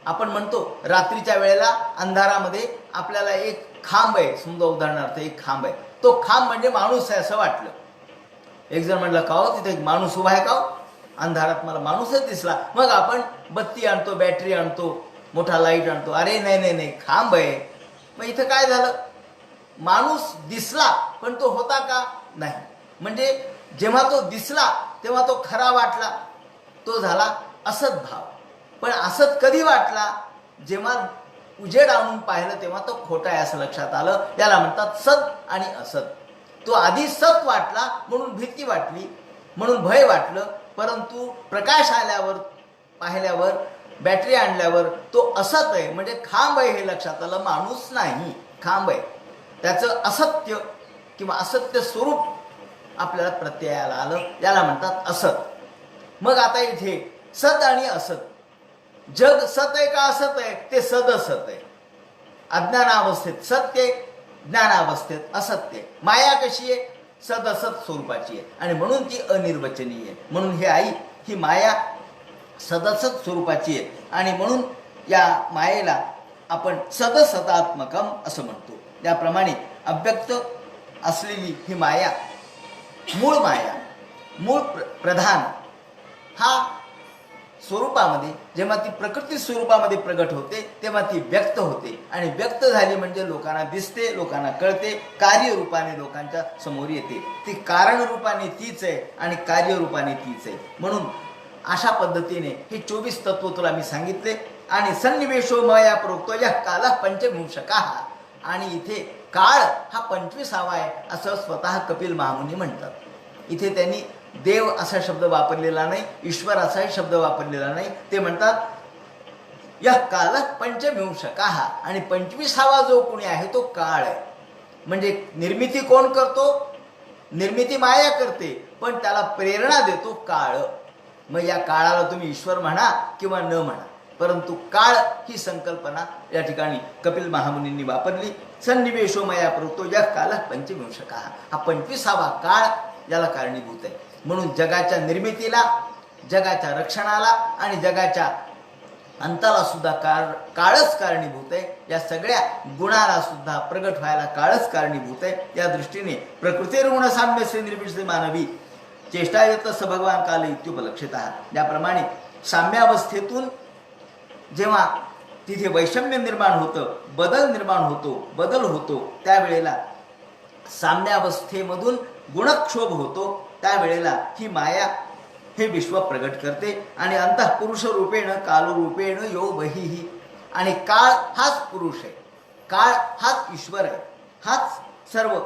आपण म्हणतो रात्रीच्या वेळेला अंधारामध्ये आपल्याला एक खांब आहे, समजा उदाहरणार्थ एक खांब आहे, तो खांब म्हणजे माणूस आहे असं वाटलं. एक जण म्हटलं का हो तिथे एक माणूस उभा आहे का हो? अंधारात मला माणूसच दिसला. मग आपण बत्ती आणतो, बॅटरी आणतो, मोठा लाईट आणतो, अरे नाही नाही नाही खांब आहे. मग इथं काय झालं? माणूस दिसला पण तो होता का? नाही. म्हणजे जेव्हा तो दिसला तेव्हा तो खरा वाटला, तो झाला असत भाव. पण असत कधी वाटला? जेव्हा उजेड आणून पाहिलं तेव्हा तो खोटा आहे असं लक्षात आलं. याला म्हणतात सत आणि असत. तो आधी सत वाटला म्हणून भीती वाटली, म्हणून भय वाटलं, परंतु प्रकाश आल्यावर, पाहिल्यावर, बॅटरी आणल्यावर तो असत आहे म्हणजे खांब आहे हे लक्षात आलं. माणूस नाही, खांब आहे. त्याचं असत्य किंवा असत्य स्वरूप आपल्याला प्रत्ययाला आलं. याला म्हणतात असत. मग आता इथे सत आणि असत, जग सत आहे का असत आहे? ते सदसत आहे. अज्ञानावस्थेत सत्य, ज्ञानावस्थेत असत्य. माया कशी आहे? सदसत स्वरूपाची आहे आणि म्हणून ती अनिर्वचनीय आहे. म्हणून हे आई, ही माया सदसत स्वरूपाची आहे आणि म्हणून या मायेला आपण सदसतात्मकम असं म्हणतो. याप्रमाणे अव्यक्त असलेली ही माया, मूळ माया, मूळ प्रधान हा स्वरूपामध्ये जेव्हा ती प्रकृती स्वरूपामध्ये प्रगट होते तेव्हा ती व्यक्त होते आणि व्यक्त झाली म्हणजे लोकांना दिसते, लोकांना कळते, कार्यरूपाने लोकांच्या समोर येते. ती कारण रूपाने तीच आहे आणि कार्यरूपाने तीच आहे. म्हणून अशा पद्धतीने हे 24 तत्व तुला मी सांगितले. आणि सन्निवेशो मया प्रोक्तो यः कालः पंचविंशकाः. आणि इथे काळ हा 25वा आहे असं स्वतः कपिल महामुनी म्हणतात. इथे त्यांनी देव असा शब्द वापरलेला नाही, ईश्वर असाही शब्द वापरलेला नाही. ते म्हणतात या काल पंचविंशकाः, आणि 25वा जो कोणी आहे तो काळ आहे. म्हणजे निर्मिती कोण करतो? निर्मिती माया करते, पण त्याला प्रेरणा देतो काळ. मग या काळाला तुम्ही ईश्वर म्हणा किंवा न म्हणा, परंतु काळ ही संकल्पना या ठिकाणी कपिल महामुनींनी वापरली. सन्निवेशो मया प्रवृत्तो या काल पंचविंशकाः, हा 25वा काळ याला कारणीभूत आहे. म्हणून जगाच्या निर्मितीला, जगाच्या रक्षणाला आणि जगाच्या अंताला सुद्धा काळच कारणीभूत आहे. या सगळ्या गुणाला सुद्धा प्रगट व्हायला काळच कारणीभूत आहे. या दृष्टीने प्रकृतिर्गुण साम्यस्य निर्विषय मानवी चेष्टा येत स भगवान काल इत्युपलक्षितः. ज्याप्रमाणे साम्यावस्थेतून जेव्हा तिथे वैषम्य निर्माण होतं, बदल होतो त्यावेळेला साम्यावस्थेमधून गुणक्षोभ होतो, त्यावेळेला ही माया हे विश्व प्रगट करते. आणि अंतःपुरुष रूपेण कालरूपेण यो बहिः, आणि काळ हाच पुरुष आहे, काळ हाच ईश्वर आहे, हाच सर्व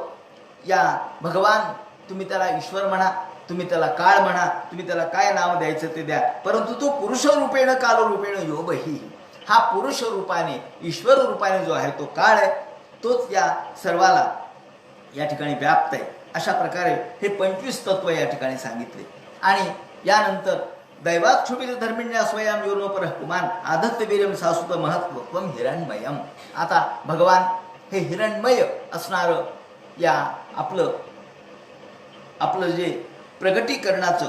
या भगवान. तुम्ही त्याला ईश्वर म्हणा, तुम्ही त्याला काळ म्हणा, तुम्ही त्याला काय नाव द्यायचं ते द्या, परंतु तो पुरुष रूपेण कालरूपेण यो बहिः, हा पुरुष रूपाने ईश्वर रूपाने जो आहे तो काळ आहे, तोच या सर्वाला या ठिकाणी व्याप्त आहे. अशा प्रकारे हे 25 तत्व या ठिकाणी सांगितले. आणि यानंतर दैवाक्षुभित धर्मिण्या स्वयं योनो परः पुमान आधत्त वीर्यम सासुत महत्त्वम हिरण्मयम. आता भगवान हे हिरण्मय असणारं या आपलं जे प्रगटीकरणाचं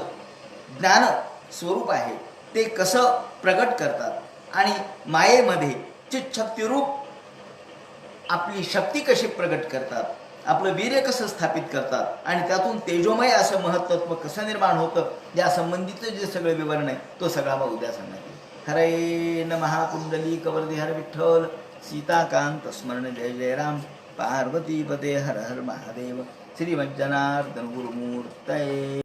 ज्ञान स्वरूप आहे ते कसं प्रगट करतात, आणि मायेमध्ये चित्शक्तिरूप आपली शक्ती कशी प्रगट करतात, आपलं वीर्य कसं स्थापित करतात, आणि त्यातून तेजोमय असं महत्त्व कसं निर्माण होतं, या संबंधीचं जे सगळं विवरण आहे तो सगळा मग उद्या सांगण्यात येईल. हरे नमः. पुंडलीक वरदे हर विठ्ठल. सीताकांत स्मरण जय जय राम. पार्वतीपते हर हर महादेव. श्रीमज्जनार्दन गुरुमूर्तये.